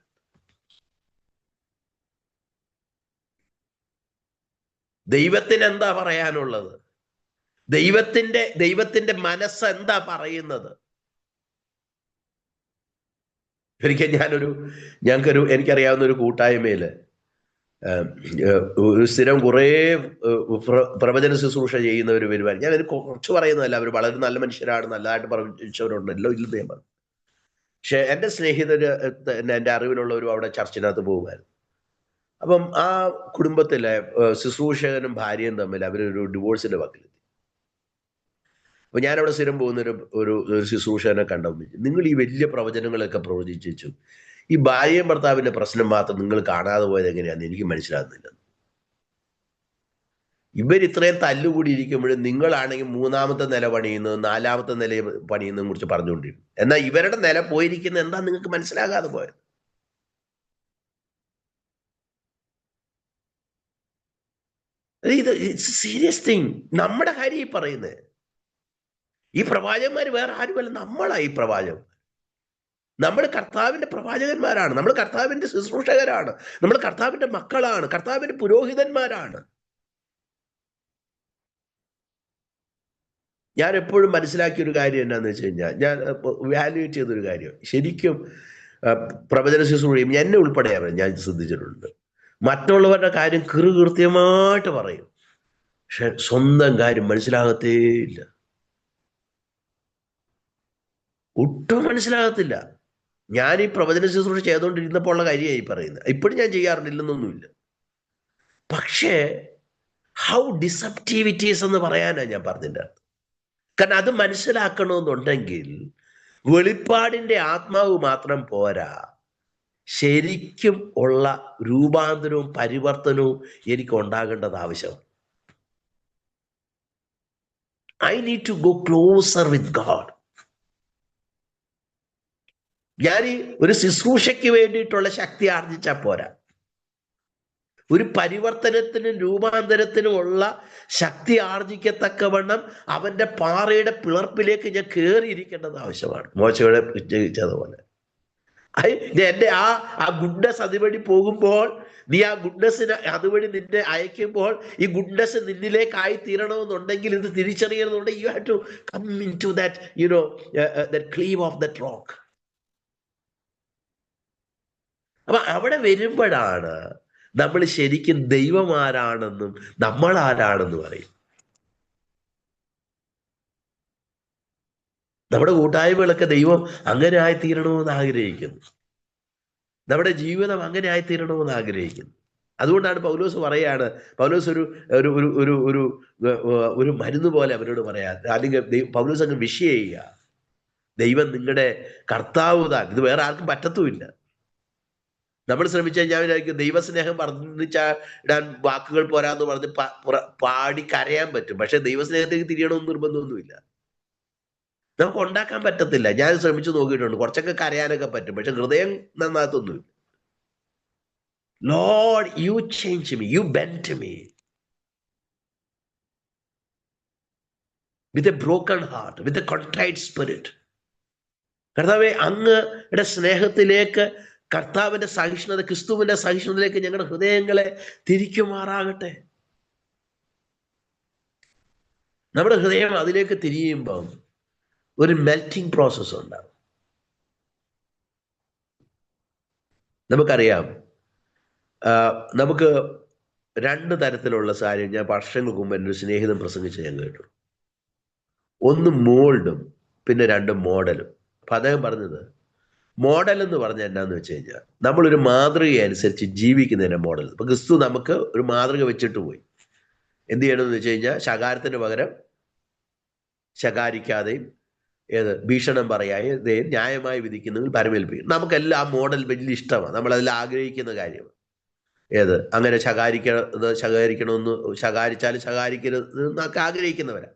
ദൈവത്തിന് എന്താ പറയാനുള്ളത്? ദൈവത്തിന്റെ മനസ്സ് എന്താ പറയുന്നത്? ഒരിക്കൽ എനിക്കറിയാവുന്ന ഒരു കൂട്ടായ്മയില് ഒരു സ്ഥിരം കുറേ പ്രവചന ശുശ്രൂഷ ചെയ്യുന്നവർ വരുവാൻ, ഞാൻ കുറച്ച് പറയുന്നതല്ല, അവർ വളരെ നല്ല മനുഷ്യരാണ്, നല്ലതായിട്ട് പ്രവചിച്ചവരുണ്ട്, എല്ലാം ഇല്ലെന്ന് ഞാൻ പറഞ്ഞു. പക്ഷെ എൻ്റെ സ്നേഹിതര്, എൻ്റെ അറിവിലുള്ളവരും അവിടെ ചർച്ചിനകത്ത് പോകുമായിരുന്നു. അപ്പം ആ കുടുംബത്തിലെ ശുശ്രൂഷകനും ഭാര്യയും തമ്മിൽ അവരൊരു ഡിവോഴ്സിന്റെ വക്കിലെത്തി. അപ്പൊ ഞാനവിടെ സ്ഥിരം പോകുന്ന ഒരു ശുശ്രൂഷകനെ കണ്ടപ്പോൾ, നിങ്ങൾ ഈ വലിയ പ്രവചനങ്ങളൊക്കെ പ്രവചിച്ചു, ഈ ഭാര്യയും ഭർത്താവിന്റെ പ്രശ്നം മാത്രം നിങ്ങൾ കാണാതെ പോയത് എങ്ങനെയാണെന്ന് എനിക്ക് മനസ്സിലാകുന്നില്ല. ഇവരിത്രയും തല്ലുകൂടി ഇരിക്കുമ്പോഴും നിങ്ങളാണെങ്കിൽ മൂന്നാമത്തെ നില പണിയുന്നതും നാലാമത്തെ നില പണിയുന്നതും കുറിച്ച് പറഞ്ഞുകൊണ്ടിരുന്നു. എന്നാൽ ഇവരുടെ നില പോയിരിക്കുന്നത് എന്താ നിങ്ങൾക്ക് മനസ്സിലാകാതെ പോയത്? Serious thing. നമ്മുടെ കാര്യം ഈ പറയുന്നത്. ഈ പ്രവാചകന്മാർ വേറെ ആരുമല്ല, നമ്മളായി പ്രവാചകൻ. നമ്മൾ കർത്താവിന്റെ പ്രവാചകന്മാരാണ്, നമ്മൾ കർത്താവിന്റെ ശുശ്രൂഷകരാണ്, നമ്മൾ കർത്താവിന്റെ മക്കളാണ്, കർത്താവിന്റെ പുരോഹിതന്മാരാണ്. ഞാൻ എപ്പോഴും മനസ്സിലാക്കിയ ഒരു കാര്യം എന്നാന്ന് വെച്ച് കഴിഞ്ഞാൽ, ഞാൻ വാല്യുവേറ്റ് ചെയ്തൊരു കാര്യം, ശരിക്കും പ്രവചന ശുശ്രൂഷയും എന്നെ ഉൾപ്പെടെ ഞാൻ ശ്രദ്ധിച്ചിട്ടുണ്ട്. മറ്റുള്ളവരുടെ കാര്യം കൃത്യമായിട്ട് പറയും, പക്ഷെ സ്വന്തം കാര്യം മനസ്സിലാകത്തേയില്ല, ഒട്ടും മനസ്സിലാകത്തില്ല. ഞാൻ ഈ പ്രവചന ശുശ്രൂഷ ചെയ്തുകൊണ്ടിരുന്നപ്പോൾ ഉള്ള കാര്യമായി പറയുന്നത്. ഇപ്പോഴും ഞാൻ ചെയ്യാറുണ്ടില്ലെന്നൊന്നുമില്ല. പക്ഷേ ഹൗ ഡിസപ്റ്റീവിറ്റീസ് എന്ന് പറയാനാണ് ഞാൻ പറഞ്ഞതിൻ്റെ അർത്ഥം. കാരണം അത് മനസ്സിലാക്കണമെന്നുണ്ടെങ്കിൽ വെളിപ്പാടിന്റെ ആത്മാവ് മാത്രം പോരാ, ശരിക്കും ഉള്ള രൂപാന്തരവും പരിവർത്തനവും എനിക്ക് ഉണ്ടാകേണ്ടത് ആവശ്യമാണ്. I need to go closer with God. ഞാൻ ഒരു ശുശ്രൂഷയ്ക്ക് വേണ്ടിയിട്ടുള്ള ശക്തി ആർജിച്ചാൽ പോരാ, ഒരു പരിവർത്തനത്തിനും രൂപാന്തരത്തിനും ഉള്ള ശക്തി ആർജിക്കത്തക്കവണ്ണം അവന്റെ പാറയുടെ പിളർപ്പിലേക്ക് ഞാൻ കയറിയിരിക്കേണ്ടത് ആവശ്യമാണ്. മോശയുടെ ചെയ്തതുപോലെ എന്റെ ആ ഗുഡ്നസ് അതുവഴി പോകുമ്പോൾ, നീ ആ ഗുഡ്നസിന് അതുവഴി നിന്നെ അയക്കുമ്പോൾ, ഈ ഗുഡ്നസ് നിന്നിലേക്കായി തീരണമെന്നുണ്ടെങ്കിൽ, ഇത് തിരിച്ചറിയണമെന്നുണ്ടെങ്കിൽ, you have to come into that that cleave of that rock. അപ്പൊ അവിടെ വരുമ്പോഴാണ് നമ്മൾ ശരിക്കും ദൈവം ആരാണെന്നും നമ്മൾ ആരാണെന്നും അറിയും. നമ്മുടെ കൂട്ടായ്മകളൊക്കെ ദൈവം അങ്ങനെ ആയിത്തീരണമെന്ന് ആഗ്രഹിക്കുന്നു. നമ്മുടെ ജീവിതം അങ്ങനെ ആയിത്തീരണമെന്ന് ആഗ്രഹിക്കുന്നു. അതുകൊണ്ടാണ് പൗലോസ് പറയാണ്, പൗലോസ് ഒരു ഒരു ഒരു ഒരു ഒരു ഒരു മരുന്ന് പോലെ അവരോട് പറയാ, അല്ലെങ്കിൽ പൗലോസ് അങ്ങ് വിഷയം ചെയ്യുക, ദൈവം നിങ്ങളുടെ കർത്താവ് താൻ. ഇത് വേറെ ആർക്കും പറ്റത്തുമില്ല. നമ്മൾ ശ്രമിച്ചാൽ, ഞാൻ വിചാരിക്കും ദൈവസ്നേഹം വർദ്ധിച്ചിടാൻ വാക്കുകൾ പോരാന്ന് പറഞ്ഞ് പാടി കരയാൻ പറ്റും. പക്ഷെ ദൈവസ്നേഹത്തേക്ക് തിരിയണമെന്ന് നിർബന്ധമൊന്നുമില്ല. നമുക്ക് ഉണ്ടാക്കാൻ പറ്റത്തില്ല. ഞാൻ ശ്രമിച്ചു നോക്കിയിട്ടുണ്ട്. കുറച്ചൊക്കെ കരയാനൊക്കെ പറ്റും, പക്ഷെ ഹൃദയം നന്നാകത്തൊന്നുമില്ല. Lord, you change me, you bend me with a broken heart, with a contrite spirit. കർത്താവെ, അങ്ങയുടെ സ്നേഹത്തിലേക്ക്, കർത്താവിന്റെ സഹിഷ്ണുത, ക്രിസ്തുവിന്റെ സഹിഷ്ണുതയിലേക്ക് ഞങ്ങളുടെ ഹൃദയങ്ങളെ തിരിക്കുമാറാകട്ടെ. നമ്മുടെ ഹൃദയം അതിലേക്ക് തിരിയുമ്പം ഒരു മെൽറ്റിംഗ് പ്രോസസ് ഉണ്ടാകും. നമുക്കറിയാം, നമുക്ക് രണ്ട് തരത്തിലുള്ള കാര്യം ഞാൻ വർഷങ്ങൾക്ക് മുമ്പ് എൻ്റെ ഒരു സ്നേഹിതൻ പ്രസംഗിച്ച് ഞാൻ കേട്ടു. ഒന്ന് മോൾഡും, പിന്നെ രണ്ട് മോഡലും. അപ്പൊ അദ്ദേഹം പറഞ്ഞത്, മോഡൽ എന്ന് പറഞ്ഞാൽ എന്നാന്ന് വെച്ച് കഴിഞ്ഞാൽ, നമ്മളൊരു മാതൃക അനുസരിച്ച് ജീവിക്കുന്നതിന്റെ മോഡൽ. ഇപ്പൊ ക്രിസ്തു നമുക്ക് ഒരു മാതൃക വെച്ചിട്ട് പോയി. എന്ത് ചെയ്യണമെന്ന് വെച്ച് കഴിഞ്ഞാൽ, ശകാരത്തിന് പകരം ശകാരിക്കാതെയും, ഭീഷണം പറയാതെയും ന്യായമായി വിധിക്കുന്നതിൽ പരമേൽപ്പിക്കും. നമുക്കെല്ലാം ആ മോഡൽ വലിയ ഇഷ്ടമാണ്, നമ്മളതെല്ലാം ആഗ്രഹിക്കുന്ന കാര്യമാണ്. അങ്ങനെ ശകാരിക്കണമെന്ന്, ശകാരിച്ചാലും ശകാരിക്കരുത് എന്നൊക്കെ ആഗ്രഹിക്കുന്നവരാ.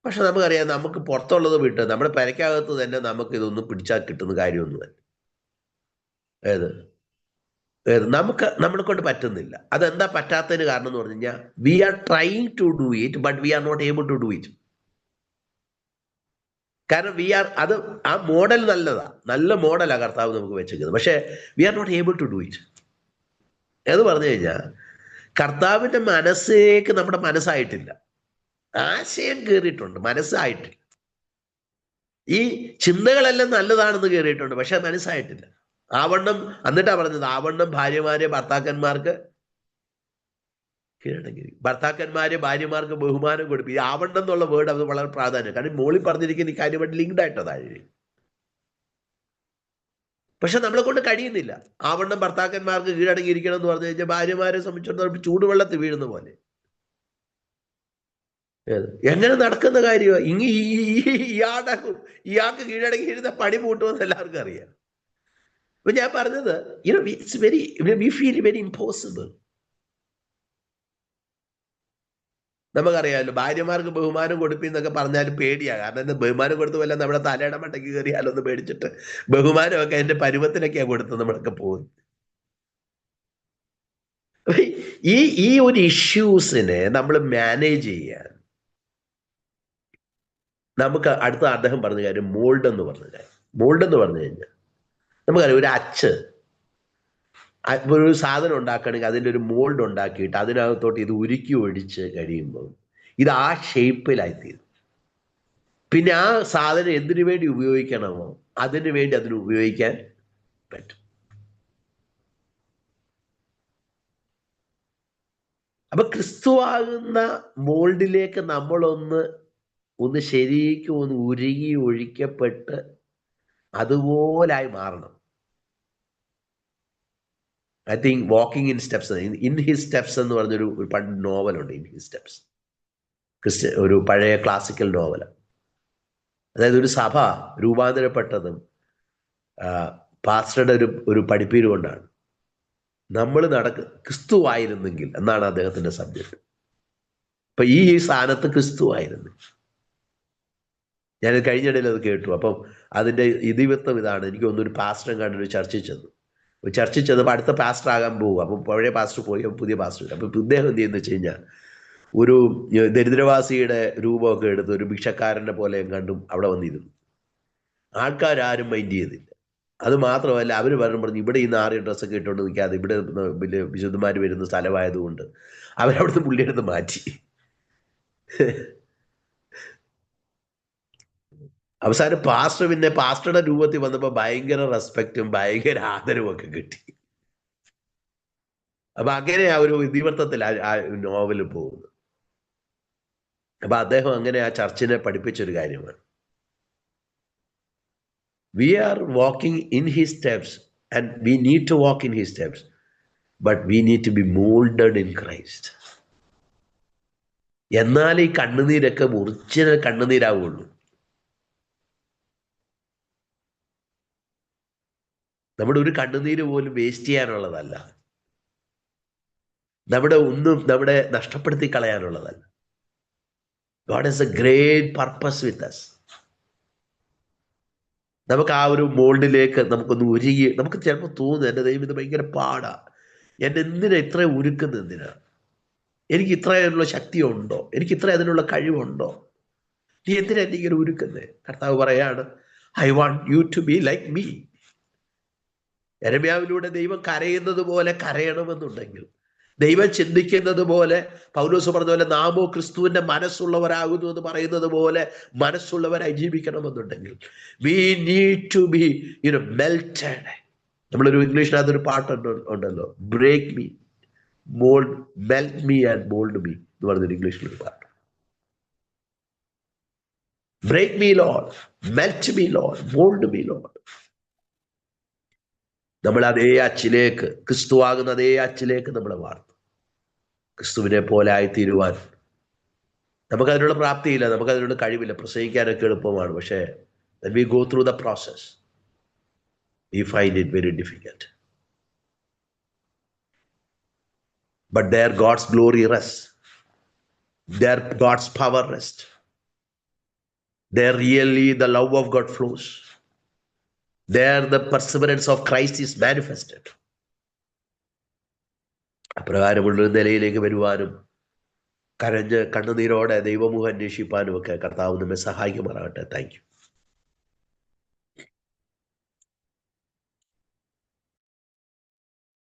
പക്ഷെ നമുക്കറിയാം, നമുക്ക് പുറത്തുള്ളത് വിട്ട് നമ്മുടെ പെരയ്ക്കകത്ത് തന്നെ നമുക്ക് ഇതൊന്നും പിടിച്ചാൽ കിട്ടുന്ന കാര്യമൊന്നുമല്ല. നമുക്ക് നമ്മളെ കൊണ്ട് പറ്റുന്നില്ല. അതെന്താ പറ്റാത്തതിന് കാരണം എന്ന് പറഞ്ഞു കഴിഞ്ഞാൽ, we are trying to do it, but we are not able to do it. കാരണം ആ മോഡൽ നല്ലതാ, നല്ല മോഡലാ കർത്താവ് നമുക്ക് വെച്ചിരിക്കുന്നത്. പക്ഷെ we are not able to do it എന്ന് പറഞ്ഞു കഴിഞ്ഞാൽ, കർത്താവിന്റെ മനസ്സിലേക്ക് നമ്മുടെ മനസ്സായിട്ടില്ല. ആശയം കയറിയിട്ടുണ്ട്, മനസ്സായിട്ടില്ല. ഈ ചിന്തകളെല്ലാം നല്ലതാണെന്ന് കയറിയിട്ടുണ്ട്, പക്ഷെ മനസ്സായിട്ടില്ല. ആവണ്ണം, എന്നിട്ടാ പറഞ്ഞത്, ആവണ്ണം ഭാര്യമാരെ ഭർത്താക്കന്മാർക്ക് കീഴടങ്ങി, ഭർത്താക്കന്മാരെ ഭാര്യമാർക്ക് ബഹുമാനം കൊടുക്കും. ഈ ആവണ്ണം എന്നുള്ള വേർഡ് അത് വളരെ പ്രാധാന്യം. കാരണം മോളിൽ പറഞ്ഞിരിക്കുന്ന ഈ കാര്യമായിട്ട് ലിങ്ക്ഡ് ആയിട്ടോ താഴെ. പക്ഷെ നമ്മളെ കൊണ്ട് കഴിയുന്നില്ല. ആവണ്ണം ഭർത്താക്കന്മാർക്ക് കീഴടങ്ങിയിരിക്കണം എന്ന് പറഞ്ഞു കഴിഞ്ഞാൽ, ഭാര്യമാരെ സംബന്ധിച്ചിടത്തോളം ചൂടുവെള്ളത്തിൽ വീഴുന്ന പോലെ. എങ്ങനെ നടക്കുന്ന കാര്യമാണ്? ഇയാൾക്ക് കീഴടങ്ങിയിരുന്ന പണി പൂട്ടുമെന്ന് എല്ലാവർക്കും അറിയാം. അപ്പൊ ഞാൻ പറഞ്ഞത്, it's we feel very impossible. നമുക്കറിയാമല്ലോ, ഭാര്യമാർക്ക് ബഹുമാനം കൊടുപ്പിന്നൊക്കെ പറഞ്ഞാലും പേടിയാണ്. കാരണം ബഹുമാനം കൊടുത്തു വല്ല നമ്മുടെ തലയുടെ മണ്ടയ്ക്ക് കയറിയാലൊന്ന് പേടിച്ചിട്ട് ബഹുമാനമൊക്കെ അതിന്റെ പരുവത്തിനൊക്കെയാണ് കൊടുത്ത് നമ്മളൊക്കെ പോകും. ഈ ഒരു ഇഷ്യൂസിനെ നമ്മൾ മാനേജ് ചെയ്യാൻ നമുക്ക് അടുത്ത അദ്ദേഹം പറഞ്ഞ കാര്യം മോൾഡ് എന്ന് പറഞ്ഞ കാര്യം. മോൾഡ് എന്ന് പറഞ്ഞു കഴിഞ്ഞാൽ, നമുക്കറിയാം, ഒരു അച്ച് ഒരു സാധനം ഉണ്ടാക്കുകയാണെങ്കിൽ അതിൻ്റെ ഒരു മോൾഡ് ഉണ്ടാക്കിയിട്ട് അതിനകത്തോട്ട് ഇത് ഉരുക്കി ഒഴിച്ച് കഴിയുമ്പോൾ ഇത് ആ ഷേപ്പിലായിത്തീരും. പിന്നെ ആ സാധനം എന്തിനു വേണ്ടി ഉപയോഗിക്കണമോ അതിനു വേണ്ടി അതിന് ഉപയോഗിക്കാൻ പറ്റും. അപ്പൊ ക്രിസ്തുവാകുന്ന മോൾഡിലേക്ക് നമ്മളൊന്ന് ശരിക്കും ഒന്ന് ഉരുകി ഒഴിക്കപ്പെട്ട് അതുപോലായി മാറണം. I think walking in steps, in his steps എന്ന് പറഞ്ഞൊരു പണ്ട് നോവലുണ്ട്. ഇൻ ഹിസ് സ്റ്റെപ്സ്, ഒരു പഴയ ക്ലാസിക്കൽ നോവല്. അതായത് ഒരു സഭ രൂപാന്തരപ്പെട്ടതും പാസ്റ്ററുടെ ഒരു പഠിപ്പീര് കൊണ്ടാണ്. നമ്മൾ ക്രിസ്തുവായിരുന്നെങ്കിൽ എന്നാണ് അദ്ദേഹത്തിന്റെ സബ്ജക്ട്. അപ്പൊ ഈ സ്ഥാനത്ത് ക്രിസ്തുവായിരുന്നു. ഞാൻ കഴിഞ്ഞിടയിൽ അത് കേട്ടു. അപ്പം അതിന്റെ ഇതിവൃത്തം ഇതാണ്. എനിക്ക് ഒന്നൊരു പാസ്റ്ററും കണ്ടൊരു ചർച്ചിൽ ചെന്നപ്പോൾ അടുത്ത പാസ്റ്റർ ആകാൻ പോകും. അപ്പം പഴയ പാസ്റ്റർ പോയി, പുതിയ പാസ്റ്റർ. അപ്പം ഇദ്ദേഹം എന്ത് ചെയ്യുന്ന വെച്ച് കഴിഞ്ഞാൽ, ഒരു ദരിദ്രവാസിയുടെ രൂപമൊക്കെ എടുത്ത് ഒരു ഭിക്ഷക്കാരനെ പോലെ കണ്ടും അവിടെ വന്നിരുന്നു. ആൾക്കാരും മൈൻഡ് ചെയ്തില്ല. അത് മാത്രമല്ല, അവർ പറഞ്ഞു ഇവിടെ ഈ നാറിയ ഡ്രസ്സൊക്കെ ഇട്ടുകൊണ്ട് നിൽക്കാതെ ഇവിടെ വലിയ വിശുദ്ധന്മാർ വരുന്ന സ്ഥലമായതുകൊണ്ട് അവരവിടുന്ന് പുള്ളിയെടുത്ത് മാറ്റി. അവസാനം പാസ്റ്റർ പിന്നെ പാസ്റ്ററുടെ രൂപത്തിൽ വന്നപ്പോൾ ഭയങ്കര റെസ്പെക്റ്റും ഭയങ്കര ആദരവും ഒക്കെ കിട്ടി. അപ്പൊ അങ്ങനെ ആ ഒരു ഇതിവൃത്തത്തിൽ ആ നോവൽ പോകുന്നു. അപ്പൊ അദ്ദേഹം അങ്ങനെ ആ ചർച്ചിനെ പഠിപ്പിച്ചൊരു കാര്യമാണ്, we are walking in his steps and we need to walk in his steps, but we need to be molded in Christ. എന്നാൽ ഈ കണ്ണുനീരൊക്കെ ഒറിജിനൽ കണ്ണുനീരാവുള്ളൂ. നമ്മുടെ ഒരു കണ്ണുനീര് പോലും വേസ്റ്റ് ചെയ്യാനുള്ളതല്ല, നമ്മുടെ നഷ്ടപ്പെടുത്തി കളയാനുള്ളതല്ല. God has a great purpose with us. നമുക്ക് ആ ഒരു മോൾഡിലേക്ക് നമുക്കൊന്ന് ഉരുകി, നമുക്ക് ചിലപ്പോൾ തോന്നുന്നു എൻ്റെ ദൈവം ഇത് ഭയങ്കര പാടാ, എന്നെ എന്തിനാ ഇത്ര ഉരുക്കുന്നത്, എന്തിനാ എനിക്ക് ഇത്ര അതിനുള്ള ശക്തി ഉണ്ടോ, എനിക്ക് ഇത്ര അതിനുള്ള കഴിവുണ്ടോ, നീ എന്തിനാ എന്നെ ഇങ്ങനെ ഉരുക്കുന്നത്? കർത്താവ് പറയാണ്, I want you to be like me. യെരമ്യാവിലൂടെ ദൈവം കരയുന്നത് പോലെ കരയണമെന്നുണ്ടെങ്കിൽ, ദൈവം ചിന്തിക്കുന്നത് പോലെ, പൗലോസ് പറഞ്ഞ പോലെ നാമോ ക്രിസ്തുവിന്റെ മനസ്സുള്ളവരാകുന്നു എന്ന് പറയുന്നത് പോലെ മനസ്സുള്ളവരായി ജീവിക്കണമെന്നുണ്ടെങ്കിൽ, we need to be melted. നമ്മളൊരു ഇംഗ്ലീഷിനകത്ത് ഒരു പാട്ടുണ്ടല്ലോ, break me mold, melt me and mold me എന്ന് പറഞ്ഞൊരു ഇംഗ്ലീഷിലൊരു പാട്ട്. Break me lord, melt me lord, mold me lord. നമ്മൾ അതേ അച്ചിലേക്ക്, ക്രിസ്തുവാകുന്ന അതേ അച്ചിലേക്ക് നമ്മളെ വാർന്നു ക്രിസ്തുവിനെ പോലെ ആയിത്തീരുവാൻ. നമുക്കതിനുള്ള പ്രാപ്തിയില്ല, നമുക്കതിനുള്ള കഴിവില്ല. പ്രസംഗിക്കാനൊക്കെ എളുപ്പമാണ്, പക്ഷേ when we go through the process we find it very difficult. But there God's glory rests, there God's power rests, there really the love of God flows, there the perseverance of Christ is manifested. അപ്രകാരമുള്ളൊരു നിലയിലേക്ക് വരുവാനും കരഞ്ഞ് കണ്ണുനീരോടെ ദൈവമുഖം അന്വേഷിപ്പാനും ഒക്കെ കർത്താവ് നമ്മെ സഹായിക്കുമാറാകട്ടെ. Thank you.